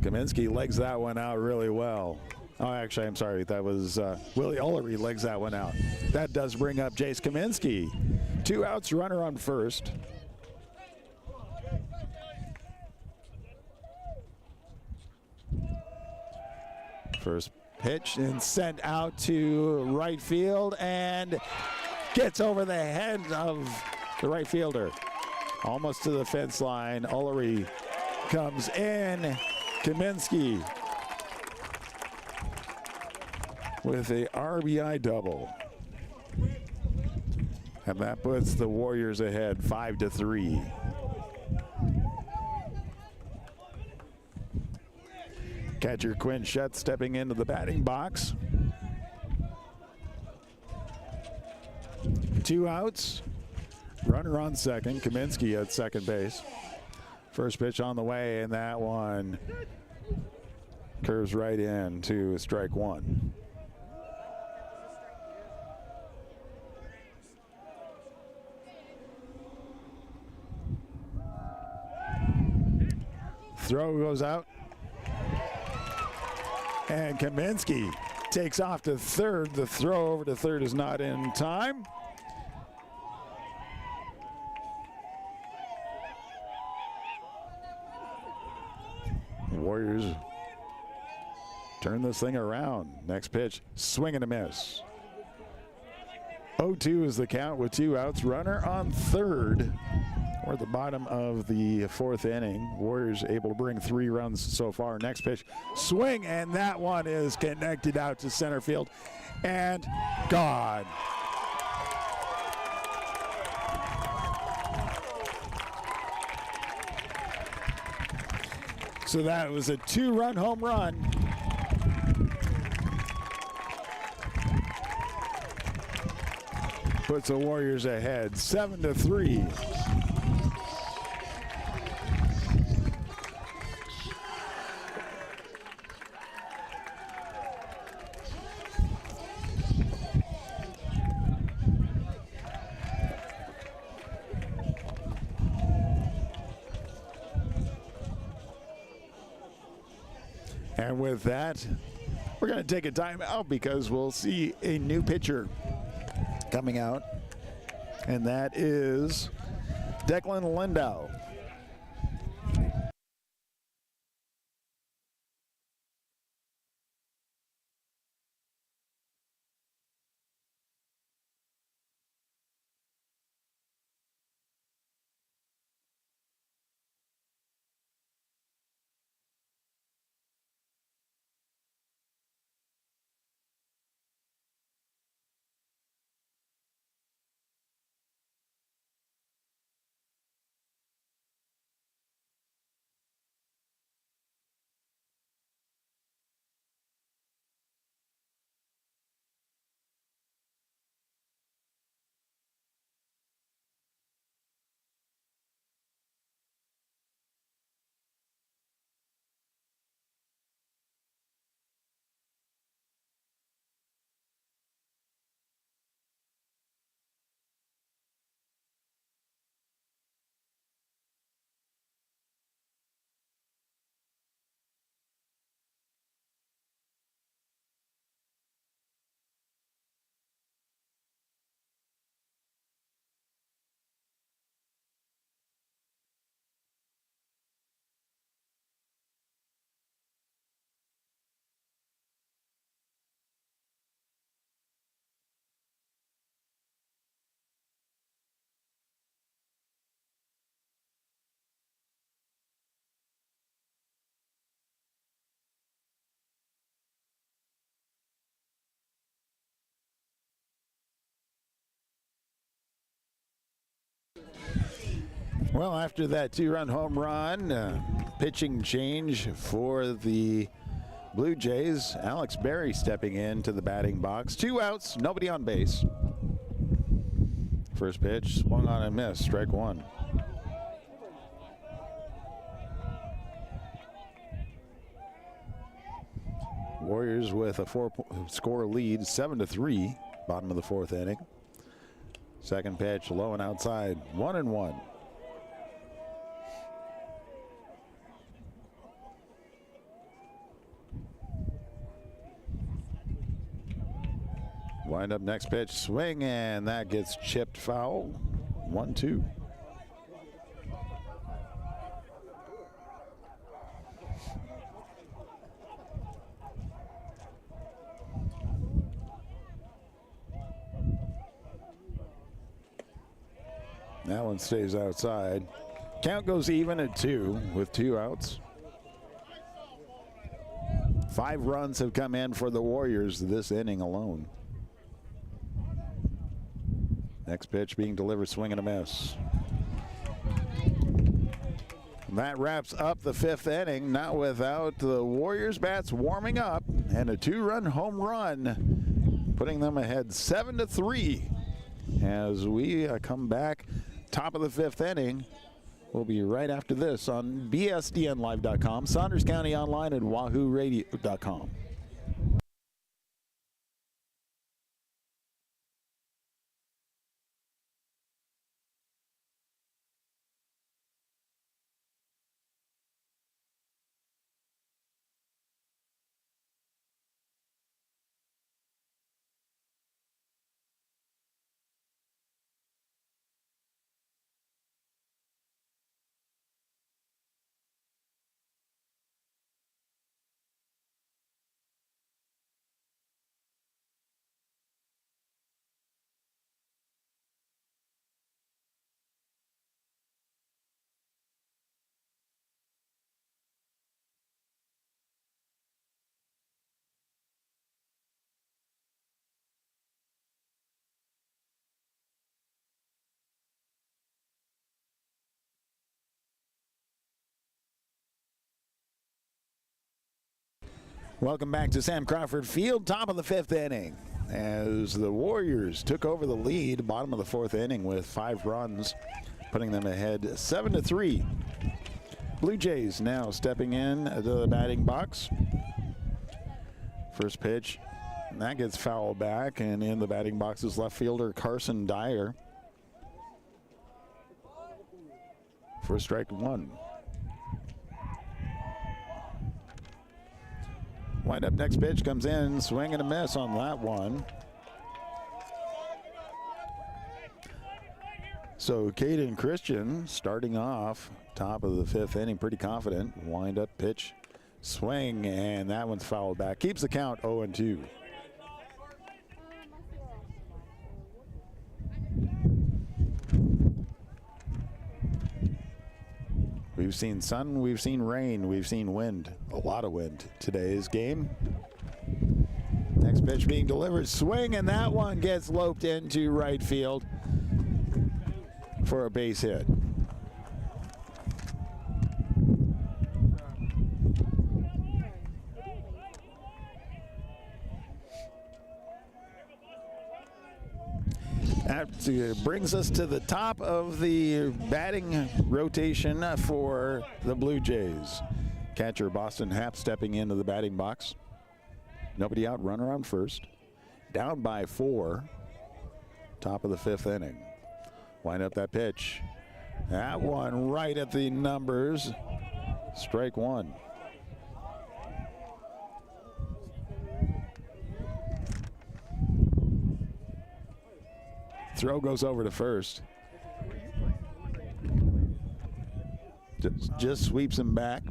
Kaminsky legs that one out really well. Oh, actually, I'm sorry. That was Willie Ullery legs that one out. That does bring up Jace Kaminsky. 2 outs, runner on first. First pitch and sent out to right field and gets over the head of the right fielder. Almost to the fence line. Ullery comes in. Kaminsky with a RBI double. And that puts the Warriors ahead 5-3. Catcher Quinn Shutt stepping into the batting box. 2 outs. Runner on second. Kaminsky at second base. First pitch on the way, and that one curves right in to strike one. Throw goes out. And Kaminsky takes off to third. The throw over to third is not in time. Warriors turn this thing around. Next pitch, swing and a miss. 0-2 is the count with 2 outs. Runner on third. We're at the bottom of the 4th inning. Warriors able to bring 3 runs so far. Next pitch, swing, and that one is connected out to center field and gone. So that was a 2-run home run. Puts the Warriors ahead 7-3. And with that, we're going to take a time out because we'll see a new pitcher coming out, and that is Declan Lindau. Well, after that 2-run home run, pitching change for the Blue Jays. Alex Berry stepping into the batting box. 2 outs, nobody on base. First pitch, swung on and missed, strike 1. Warriors with a 4-score lead, 7-3, bottom of the 4th inning. Second pitch, low and outside, 1-1. Wind up next pitch, swing, and that gets chipped foul. 1-2. That one stays outside. Count goes even at 2 with 2 outs. 5 runs have come in for the Warriors this inning alone. Next pitch being delivered, swing and a miss. That wraps up the 5th inning, not without the Warriors bats warming up and a 2-run home run, putting them ahead 7-3 as we come back. Top of the 5th inning. We'll be right after this on BSDNlive.com, Saunders County Online, and WahooRadio.com. Welcome back to Sam Crawford Field, top of the 5th inning. As the Warriors took over the lead, bottom of the 4th inning with 5 runs, putting them ahead 7-3. Blue Jays now stepping in to the batting box. First pitch, and that gets fouled back, and in the batting box is left fielder Carson Dyer. For strike 1. Wind up next pitch, comes in, swing and a miss on that one. So Caden Christian starting off top of the 5th inning, pretty confident. Wind up pitch, swing, and that one's fouled back. Keeps the count 0-2. We've seen sun, we've seen rain, we've seen wind, a lot of wind today's game. Next pitch being delivered, swing, and that one gets loped into right field for a base hit. That brings us to the top of the batting rotation for the Blue Jays. Catcher Boston Happ stepping into the batting box. Nobody out, runner on first. Down by 4. Top of the 5th inning. Wind up that pitch. That one right at the numbers. Strike 1. Throw goes over to first. Just sweeps him back.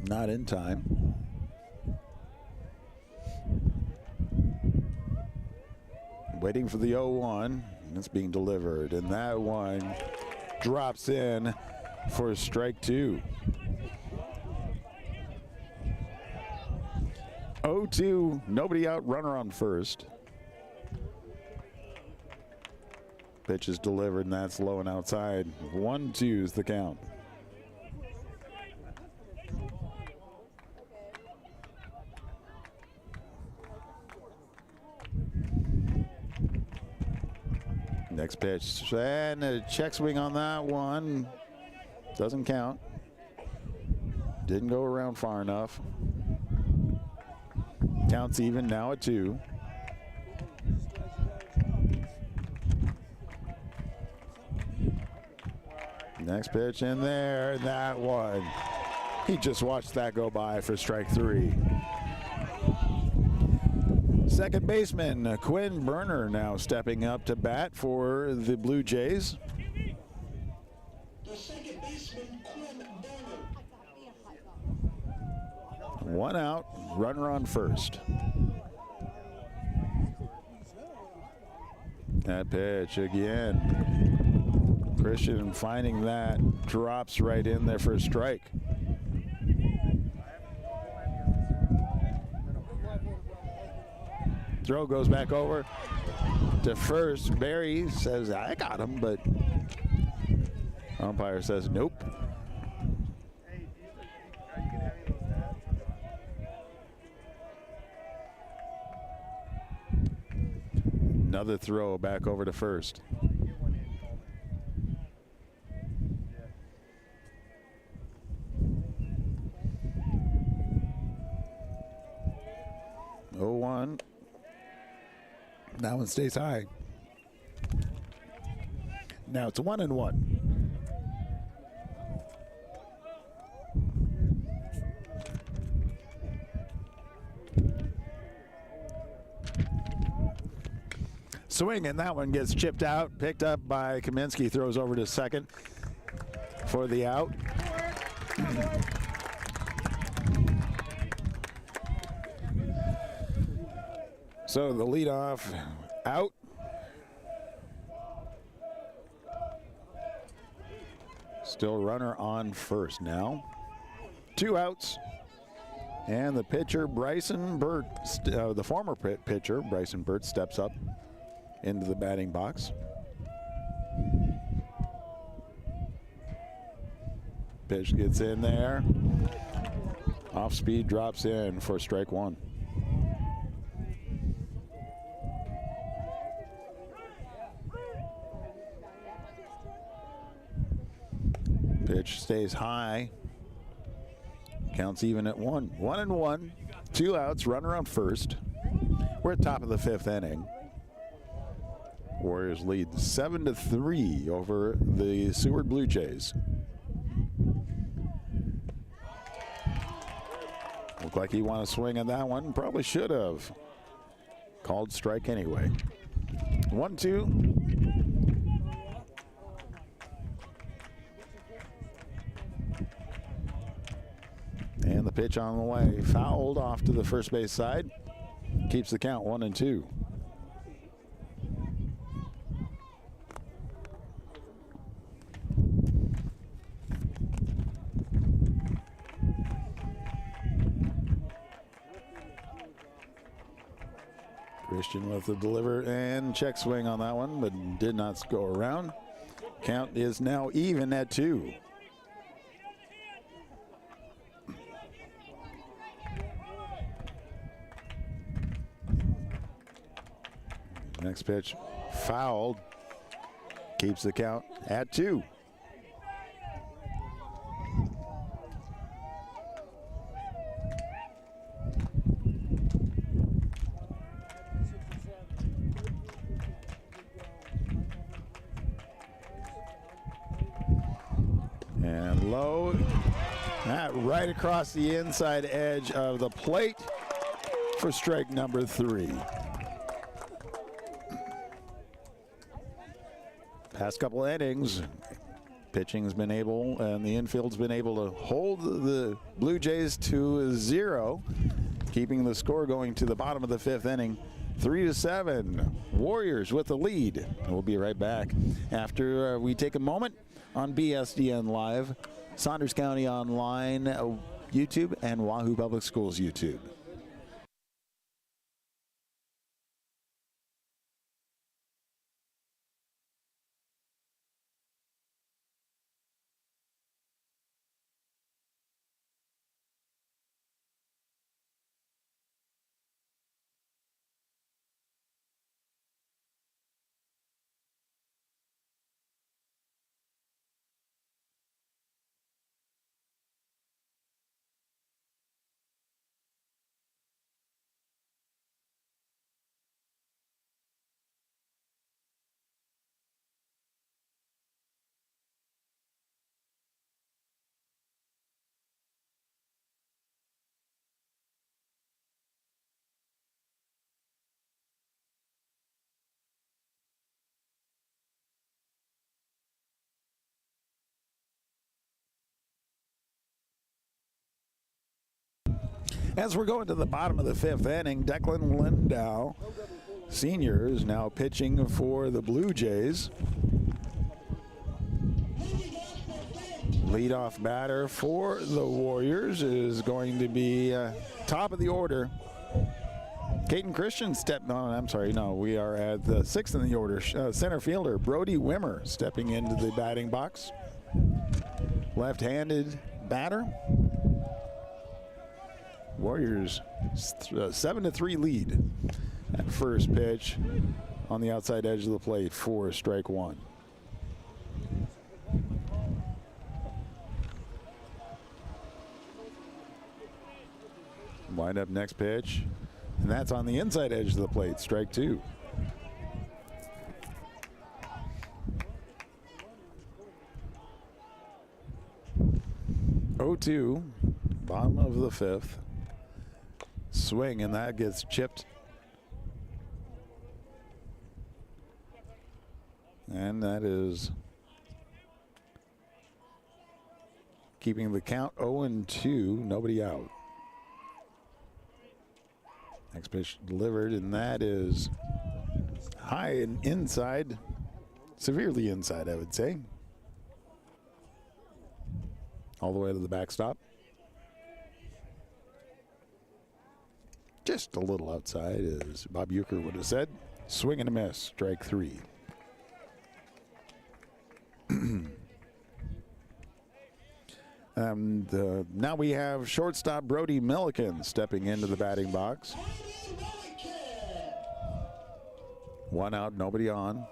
Not in time. Waiting for the 0-1. It's being delivered. And that one drops in for strike 2. 0-2. Nobody out. Runner on first. Pitch is delivered, and that's low and outside. 1-2 is the count. Next pitch, and a check swing on that one. Doesn't count. Didn't go around far enough. Counts even now at 2. Next pitch in there, that one. He just watched that go by for strike 3. Second baseman Quinn Berner now stepping up to bat for the Blue Jays. The second baseman, Quinn Berner. 1 out, runner on first. That pitch again. Christian finding that, drops right in there for a strike. Throw goes back over to first. Barry says, I got him, but umpire says, nope. Another throw back over to first. Oh, 1. That one stays high. Now it's 1-1. Swing, and that one gets chipped out, picked up by Kaminsky, throws over to second for the out. So the leadoff out. Still runner on first now. 2 outs. And the pitcher, Bryson Burt, the former pitcher, Bryson Burt, steps up into the batting box. Pitch gets in there. Off speed, drops in for strike 1. Pitch stays high. Counts even at 1. 1-1. 2 outs. Runner on first. We're at top of the 5th inning. Warriors lead 7-3 over the Seward Blue Jays. Looked like he wanted to swing on that one. Probably should have. Called strike anyway. 1-2. And the pitch on the way. Fouled off to the first base side. Keeps the count 1-2. Christian with the deliver and check swing on that one, but did not go around. Count is now even at 2. Next pitch fouled. Keeps the count at 2. And low. That right across the inside edge of the plate for strike number 3. Past couple of innings, pitching's been able, and the infield's been able to hold the Blue Jays to 0, keeping the score going to the bottom of the 5th inning. 3-7, Warriors with the lead. We'll be right back after we take a moment on BSDN Live, Saunders County Online YouTube, and Wahoo Public Schools YouTube. As we're going to the bottom of the fifth inning, Declan Lindow, senior, is now pitching for the Blue Jays. Leadoff batter for the Warriors is going to be top of the order. Caden Christian stepped on. I'm sorry, no, we are at the sixth in the order. Center fielder Brody Wimmer stepping into the batting box. Left-handed batter. Warriors 7-3 lead at first pitch on the outside edge of the plate for strike one. Wind up next pitch, and that's on the inside edge of the plate, strike two. Oh, 2, bottom of the fifth. Swing, and that gets chipped. And that is keeping the count 0-2, nobody out. Next pitch delivered, and that is high and inside, severely inside, I would say. All the way to the backstop. Just a little outside, as Bob Euchre would have said. Swing and a miss, strike three. And now we have shortstop Brody Milliken stepping into the batting box. One out, nobody on.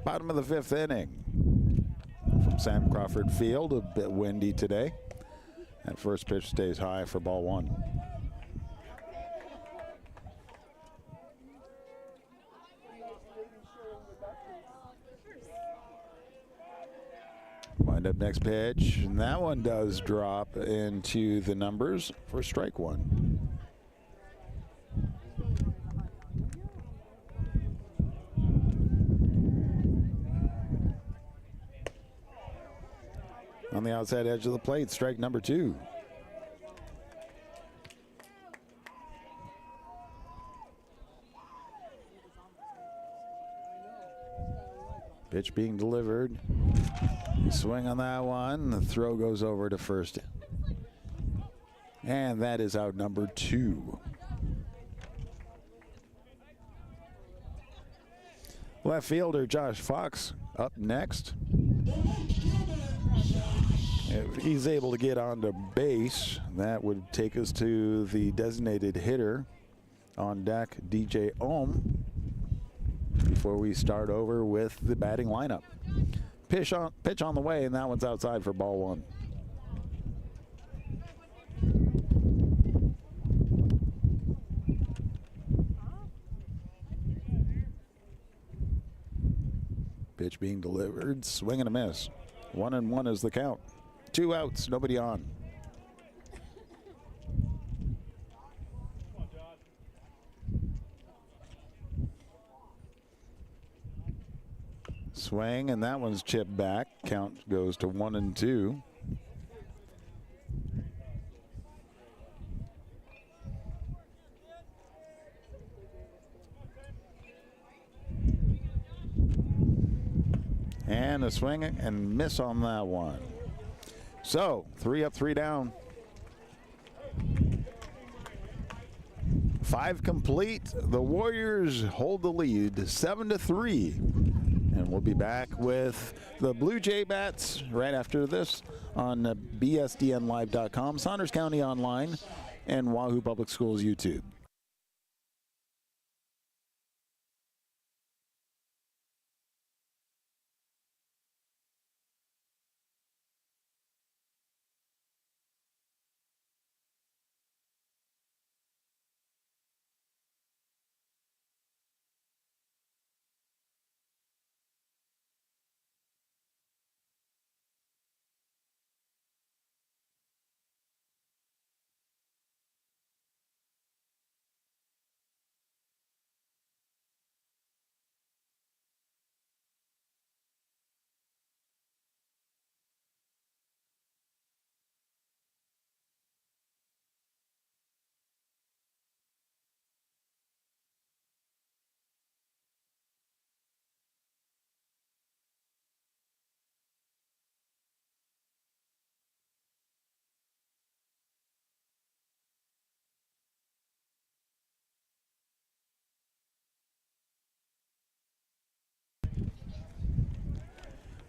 Bottom of the fifth inning from Sam Crawford Field. A bit windy today. That first pitch stays high for ball one. Wind up next pitch, and that one does drop into the numbers for strike one. On the outside edge of the plate, strike number two. Pitch being delivered. Swing on that one. The throw goes over to first. And that is out number two. Left fielder Josh Fox up next. If he's able to get onto base, that would take us to the designated hitter on deck, DJ Ohm, before we start over with the batting lineup. Pitch on the way, and that one's outside for ball one. Pitch being delivered, swing and a miss. 1-1 is the count. 2 outs, nobody on. Swing, and that one's chipped back. Count goes to 1-2. And a swing and miss on that one. So 3 up, 3 down. 5 complete. The Warriors hold the lead 7-3. And we'll be back with the Blue Jay Bats right after this on bsdnlive.com, Saunders County Online, and Wahoo Public Schools YouTube.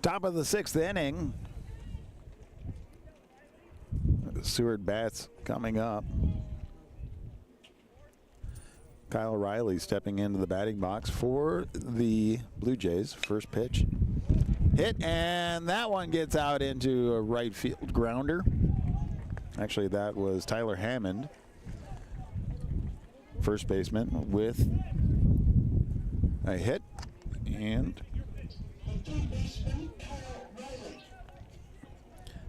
Top of the 6th inning. Seward bats coming up. Kyle Riley stepping into the batting box for the Blue Jays. First pitch. Hit, and that one gets out into a right field grounder. Actually, that was Tyler Hammond, first baseman, with a hit. And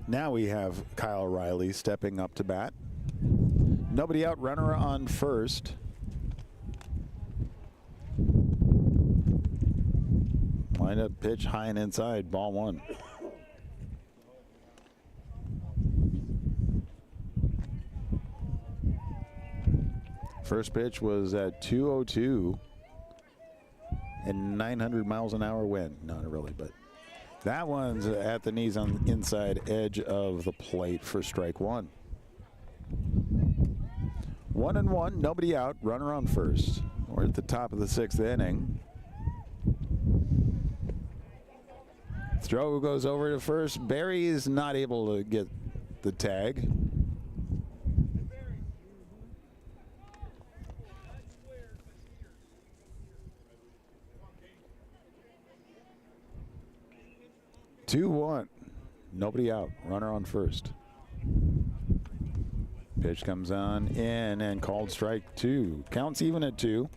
now we have Kyle Riley stepping up to bat. Nobody out, runner on first. Wind up pitch high and inside, ball 1. First pitch was at 202 and 900 miles an hour wind. Not really, but that one's at the knees on the inside edge of the plate for strike 1. 1-1, nobody out, runner on first. We're at the top of the 6th inning. Throw goes over to first. Barry is not able to get the tag. Two, 1. Nobody out. Runner on first. Pitch comes on in and called strike 2. Counts even at 2.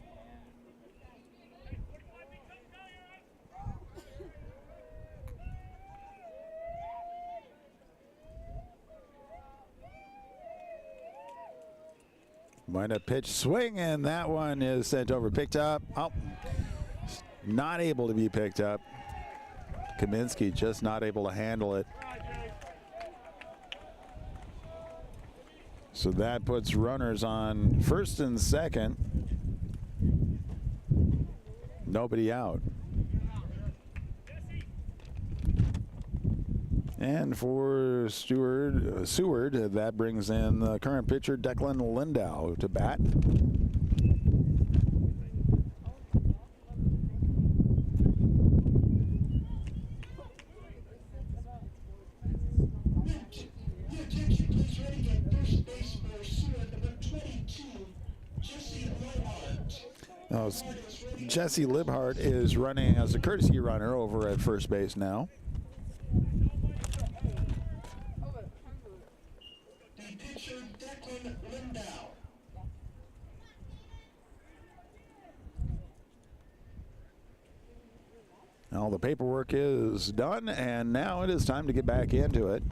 Wind up pitch, swing, and that one is sent over. Picked up. Oh, not able to be picked up. Kaminsky just not able to handle it. So that puts runners on first and second. Nobody out. And for Seward, that brings in the current pitcher, Declan Lindau, to bat. Jesse Libhart is running as a courtesy runner over at first base now. All the paperwork is done, and now it is time to get back into it.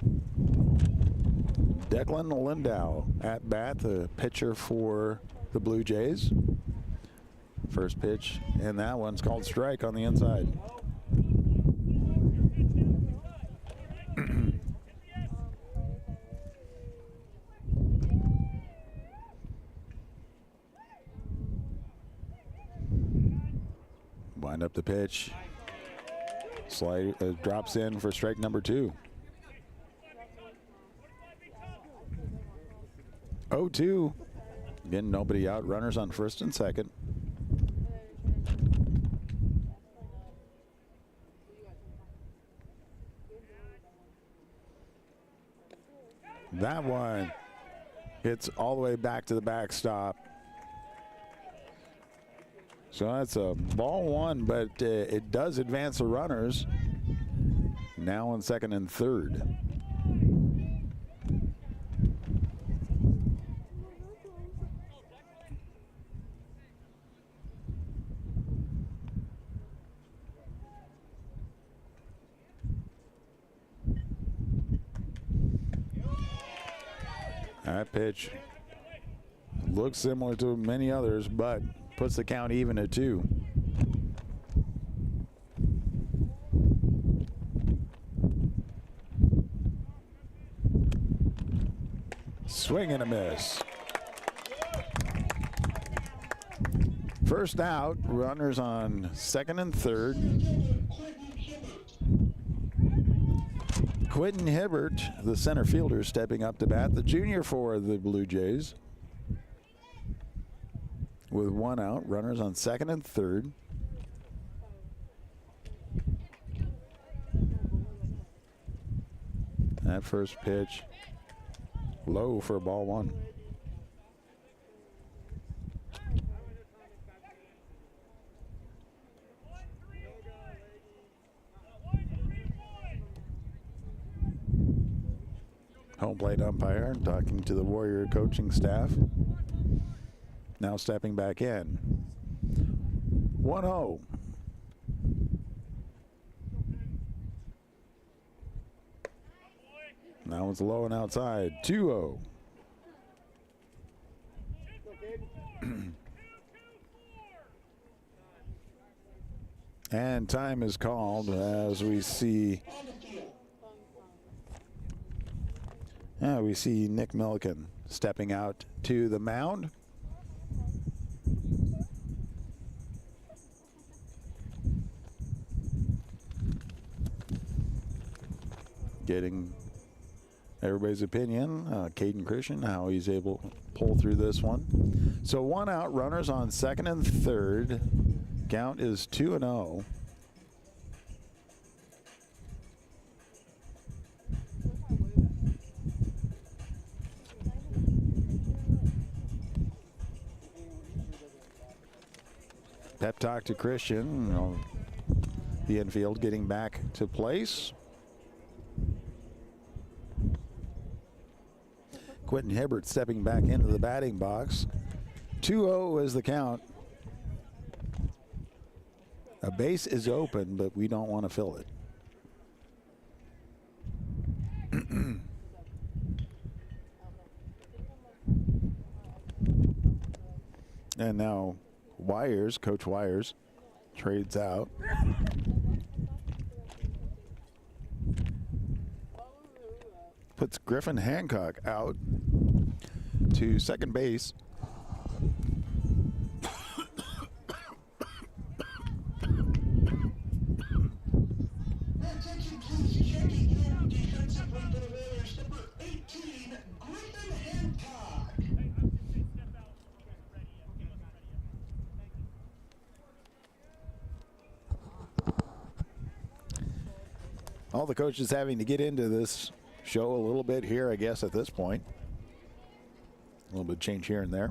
Declan Lindau at bat, the pitcher for the Blue Jays. First pitch, and that one's called strike on the inside. Wind up the pitch. Slide drops in for strike number 2. 0-2. Again, nobody out. Runners on first and second. That one hits all the way back to the backstop. So that's a ball 1, but it does advance the runners. Now on second and third. That pitch looks similar to many others, but puts the count even at 2. Swing and a miss. First out, runners on second and third. Quentin Hibbert, the center fielder, stepping up to bat, the junior for the Blue Jays. With 1 out, runners on second and third. That first pitch low for ball one. Home plate umpire talking to the Warrior coaching staff. Now stepping back in. 1-0. Now it's low and outside. 2-0. And time is called as we see Nick Milliken stepping out to the mound. Getting everybody's opinion, Caden Christian, how he's able to pull through this one. So one out, runners on second and third. Count is 2-0. Pep talk to Christian. The infield getting back to place. Quentin Hibbert stepping back into the batting box. 2-0 is the count. A base is open, but we don't want to fill it. And now Wires, Coach Wires, trades out. Puts Griffin Hancock out to second base. Attention please, checking in defensively for the Warriors, number 18, Griffin Hancock. All the coaches having to get into this show a little bit here, I guess, at this point. A little bit of change here and there.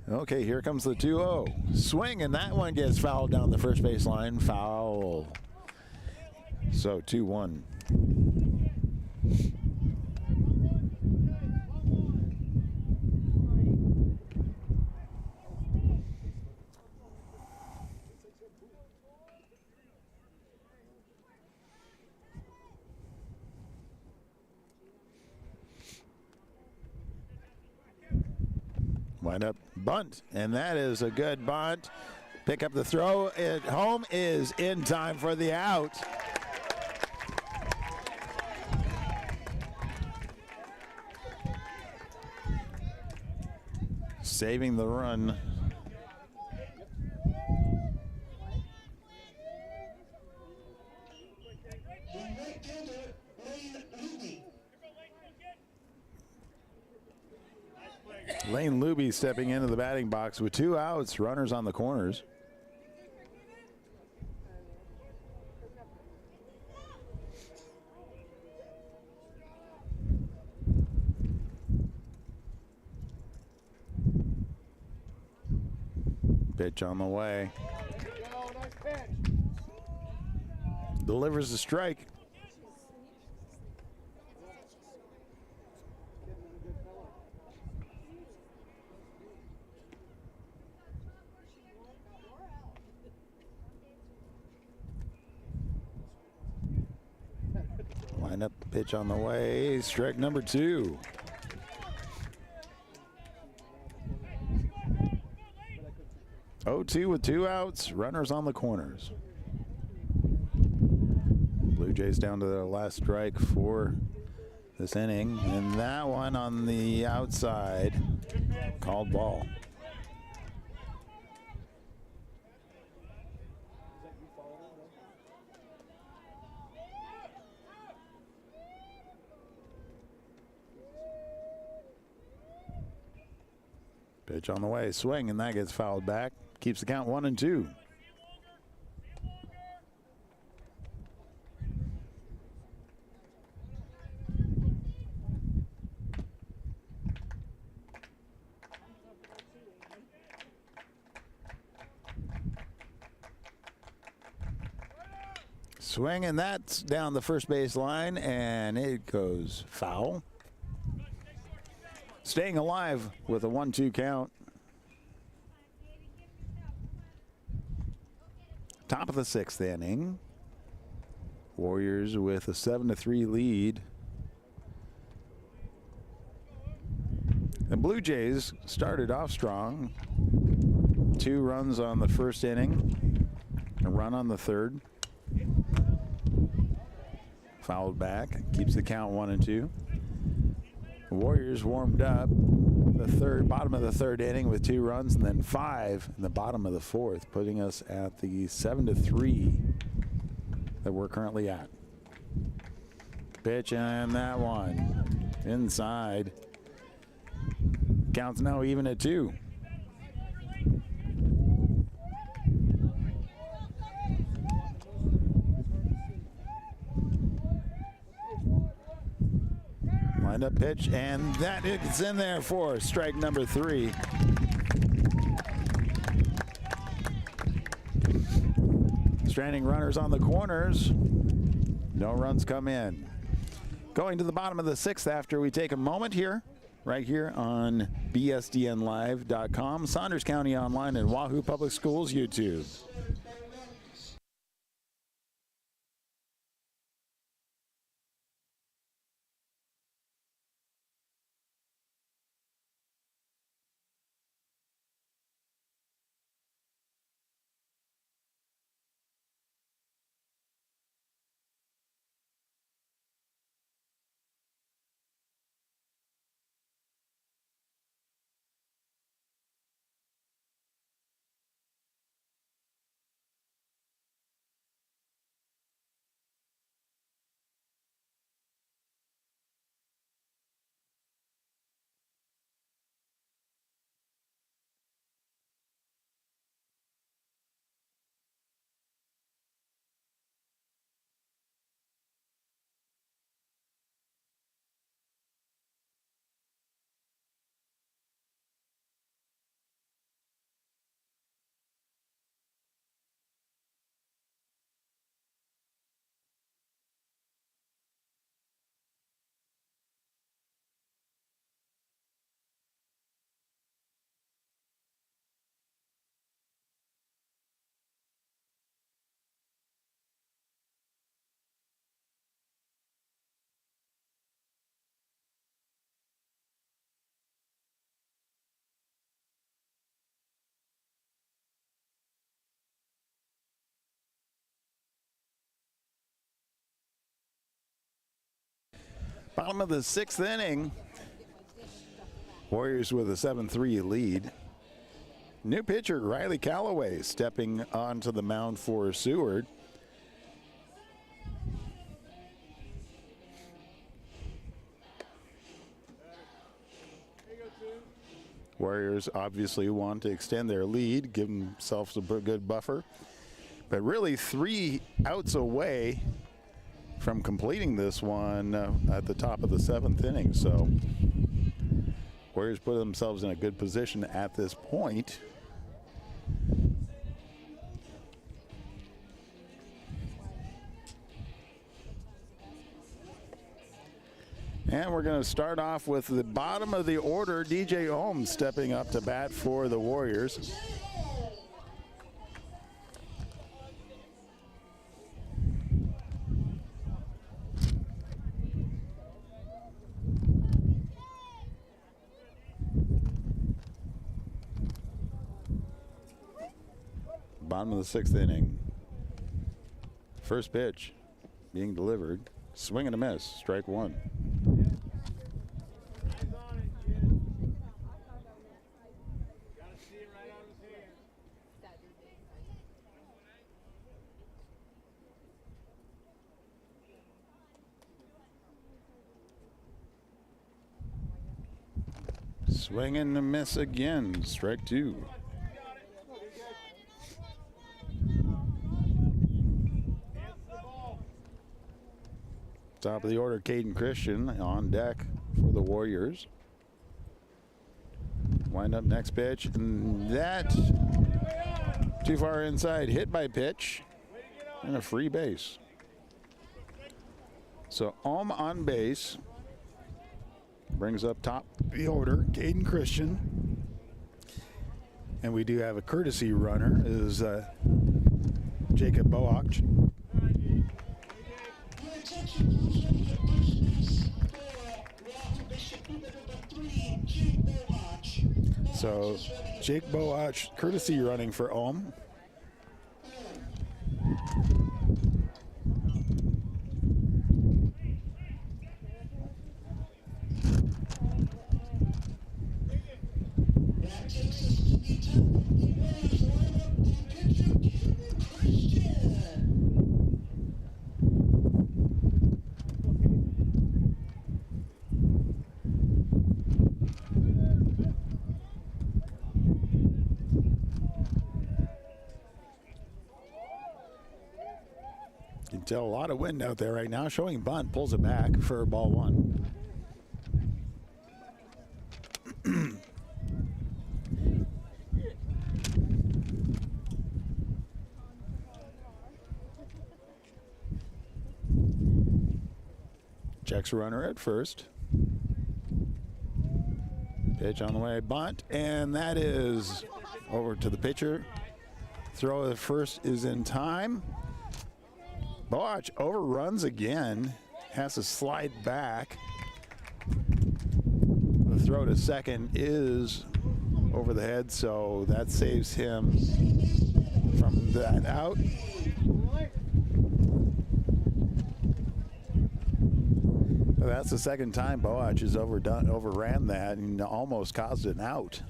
Okay, here comes the 2-0. Swing, and that one gets fouled down the first base line. Foul. So 2-1. Wind up bunt, and that is a good bunt. Pick up the throw at home is in time for the out. Saving the run. Lane Luby stepping into the batting box with 2 outs, runners on the corners. Pitch on the way. Delivers the strike. Line up, pitch on the way. Strike number 2. Oh-2 with 2 outs, runners on the corners. Blue Jays down to their last strike for this inning, and that one on the outside, called ball. Pitch on the way, swing, and that gets fouled back. Keeps the count 1-2. Swing, and that's down the first base line, and it goes foul. Staying alive with a 1-2 count. Top of the 6th inning. Warriors with a 7-3 lead. The Blue Jays started off strong. 2 runs on the first inning, a run on the third. Fouled back, keeps the count 1-2. The Warriors warmed up the bottom of the third inning with 2 runs, and then 5 in the bottom of the 4th, putting us at the 7-3 that we're currently at. Pitch, and that one inside. Counts now even at 2. Lined up pitch, and that is in there for strike number 3. Stranding runners on the corners. No runs come in. Going to the bottom of the 6th after we take a moment here, right here on bsdnlive.com, Saunders County Online, and Wahoo Public Schools YouTube. Bottom of the 6th inning. Warriors with a 7-3 lead. New pitcher Riley Callaway stepping onto the mound for Seward. Warriors obviously want to extend their lead, give themselves a good buffer. But really 3 outs away from completing this one at the top of the 7th inning. So Warriors put themselves in a good position at this point. And we're going to start off with the bottom of the order, DJ Holmes stepping up to bat for the Warriors. Bottom of the 6th inning. First pitch being delivered. Swing and a miss. Strike 1. Swing and a miss again. Strike 2. Top of the order, Caden Christian on deck for the Warriors. Wind up next pitch, and that too far inside, hit by pitch, and a free base. So on base. Brings up top the order, Caden Christian. And we do have a courtesy runner, is Jacob Boach. So Jake Boach, courtesy running for Ulm. You can tell a lot of wind out there right now. Showing bunt, pulls it back for ball one. Checks runner at first. Pitch on the way, bunt, and that is over to the pitcher. Throw at first is in time. Boach overruns again, has to slide back. The throw to second is over the head, so that saves him from that out. That's the second time Boach has overran that and almost caused an out.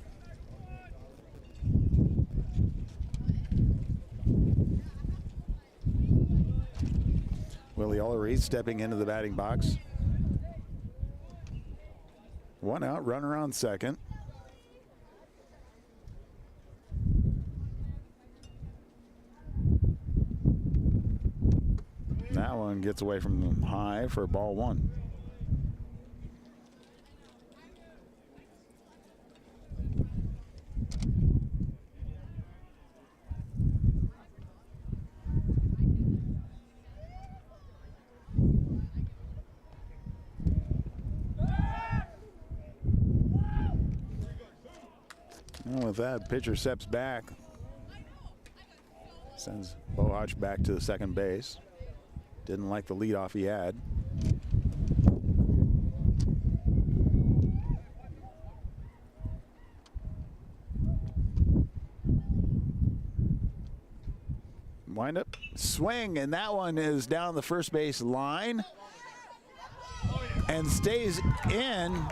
Willie Ullery stepping into the batting box. One out, runner on second. That one gets away from high for ball one. And with that, pitcher steps back, sends Boach back to the second base. Didn't like the leadoff he had. Wind up, swing, and that one is down the first base line and stays in.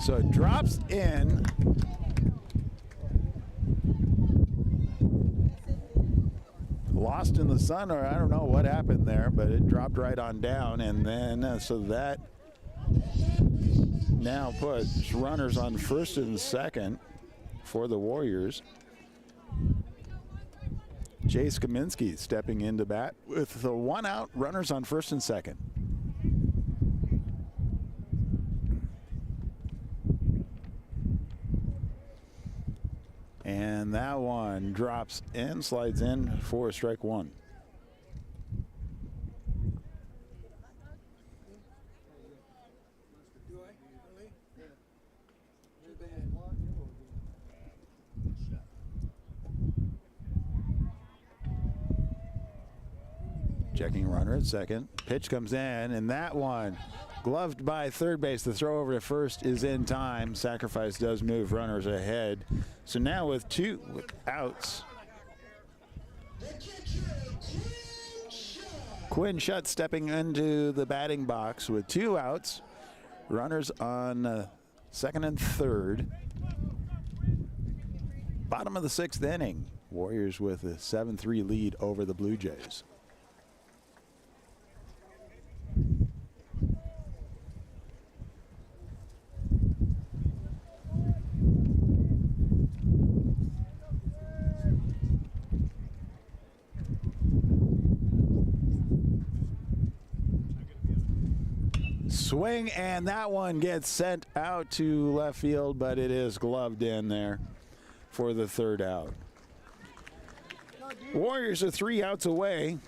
So it drops in. Lost in the sun, or I don't know what happened there, but it dropped right on down, and then so that now puts runners on first and second for the Warriors. Jace Kaminsky stepping into bat with the one out, runners on first and second. And that one drops in, slides in for strike one. Checking runner at second. Pitch comes in, and that one gloved by third base. The throw over to first is in time. Sacrifice does move runners ahead. So now with two outs, Quinn Shutt stepping into the batting box with two outs. Runners on second and third. Bottom of the sixth inning. Warriors with a 7-3 lead over the Blue Jays. Swing, and that one gets sent out to left field, but it is gloved in there for the third out. Warriors are 3 outs away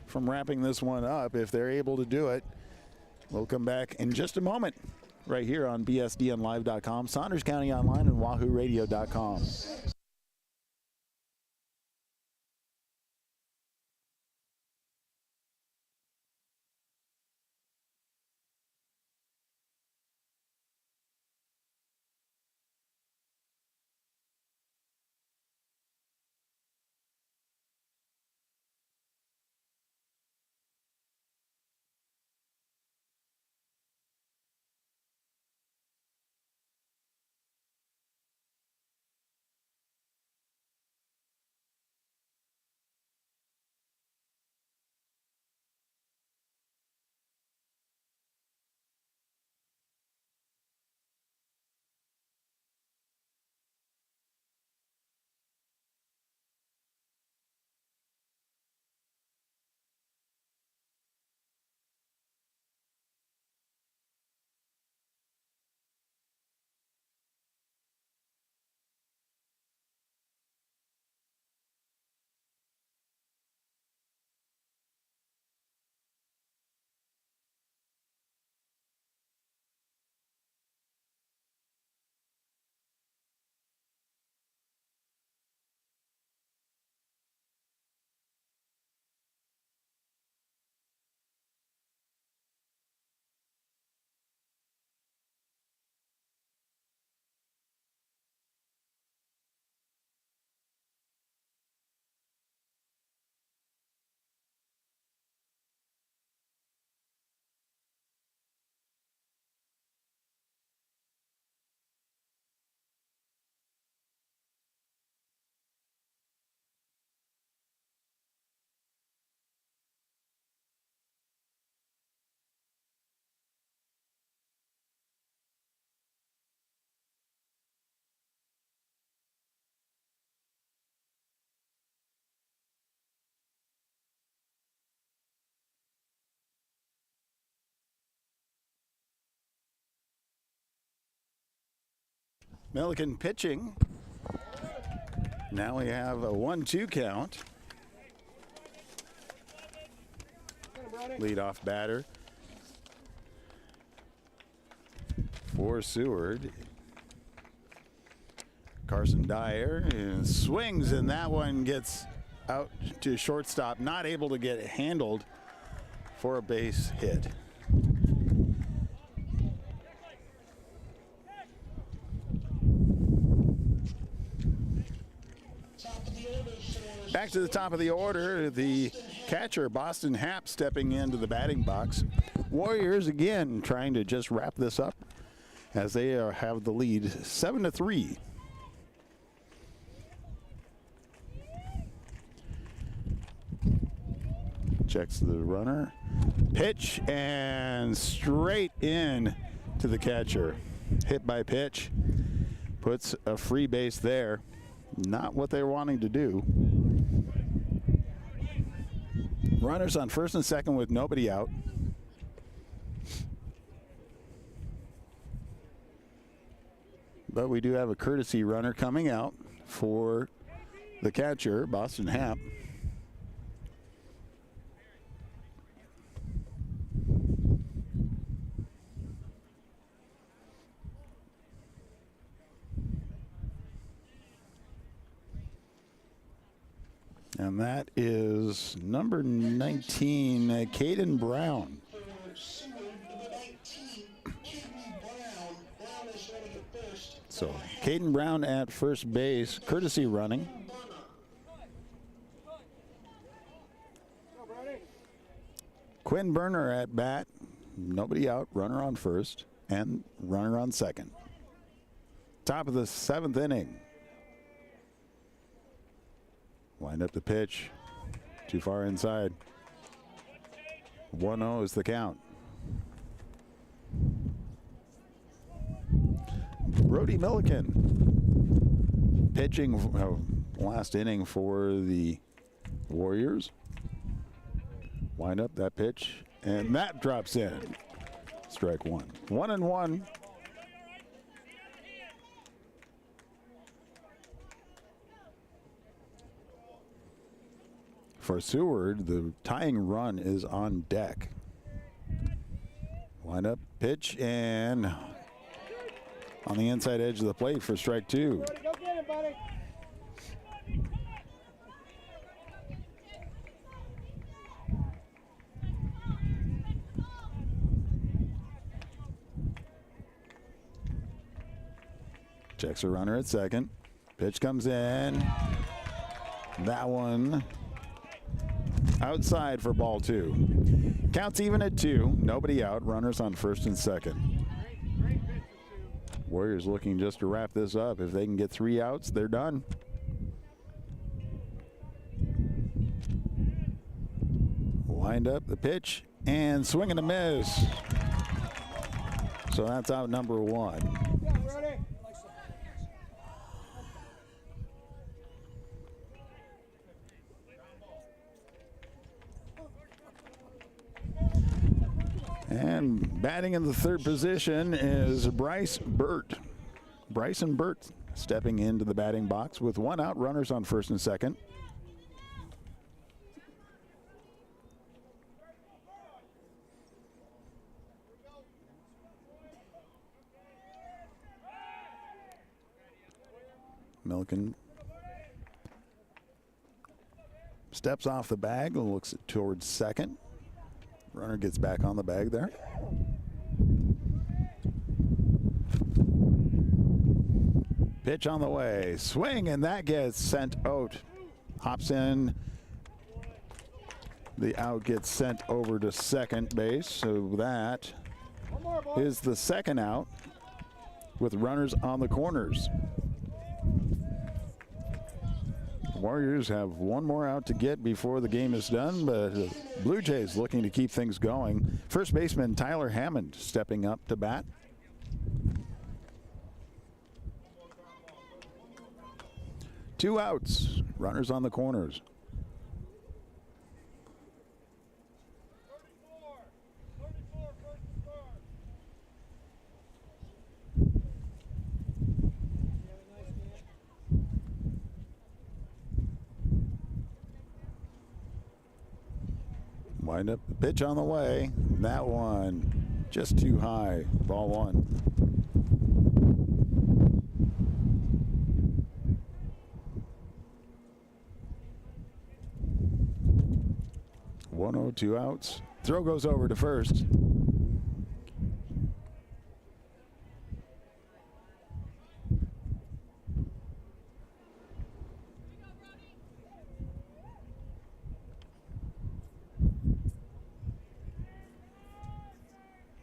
from wrapping this one up if they're able to do it. We'll come back in just a moment right here on bsdnlive.com, Saunders County Online, and wahooradio.com. Milliken pitching. Now we have a 1-2 count. Leadoff batter for Seward. Carson Dyer swings, and that one gets out to shortstop, not able to get handled for a base hit. Back to the top of the order, the catcher, Boston Happ, stepping into the batting box. Warriors again trying to just wrap this up as they have the lead 7-3. Checks the runner. Pitch and straight in to the catcher. Hit by pitch. Puts a free base there. Not what they're wanting to do. Runners on first and second with nobody out. But we do have a courtesy runner coming out for the catcher, Boston Happ. And that is number 19, Caden Brown. So Caden Brown at first base, courtesy running. Quinn Burner at bat, nobody out, runner on first and runner on second. Top of the 7th inning. Wind up the pitch. Too far inside. 1-0 is the count. Brody Milliken pitching last inning for the Warriors. Wind up that pitch, and that drops in. Strike one. 1-1. for Seward, the tying run is on deck. Wind up, pitch, and on the inside edge of the plate for strike two. Go get it, buddy. Checks a runner at second. Pitch comes in. That one outside for ball two. Counts even at two. Nobody out. Runners on first and second. Warriors looking just to wrap this up. If they can get 3 outs, they're done. Wind up the pitch and swing and a miss. So that's out number 1. And batting in the third position is Bryson Burt stepping into the batting box with 1 out, runners on first and second. Milken steps off the bag and looks towards second. Runner gets back on the bag there. Pitch on the way. Swing, and that gets sent out. Hops in. The out gets sent over to second base. So that is the second out with runners on the corners. Warriors have 1 more out to get before the game is done, but the Blue Jays looking to keep things going. First baseman Tyler Hammond stepping up to bat. Two outs, runners on the corners. Wind up the pitch on the way. That one just too high. Ball 1. One 0, 2 outs. Throw goes over to first.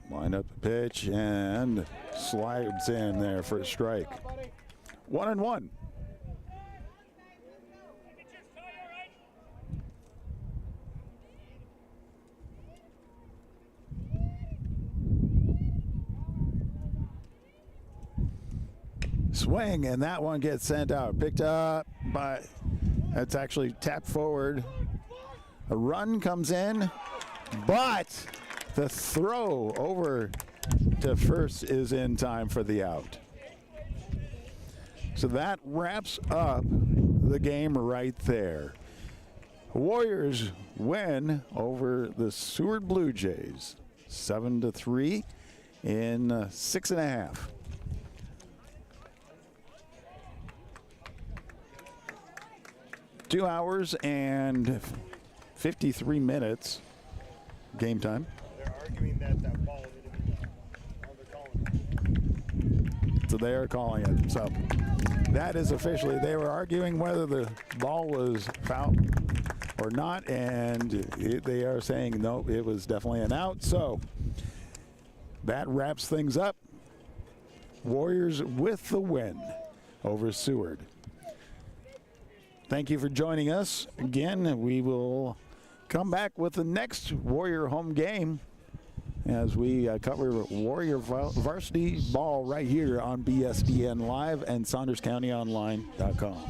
Wind up the pitch and slides in there for a strike. 1-1. Swing, and that one gets sent out. Picked up by, that's actually tapped forward. A run comes in, but the throw over to first is in time for the out. So that wraps up the game right there. Warriors win over the Seward Blue Jays 7-3 in 6.5. 2 hours and 53 minutes game time. They're arguing that ball didn't be they're calling it. So they are calling it. So that is officially, they were arguing whether the ball was foul or not, and they are saying no, it was definitely an out. So that wraps things up. Warriors with the win over Seward. Thank you for joining us. Again, we will come back with the next Warrior home game as we cover Warrior varsity ball right here on BSDN Live and SaundersCountyOnline.com.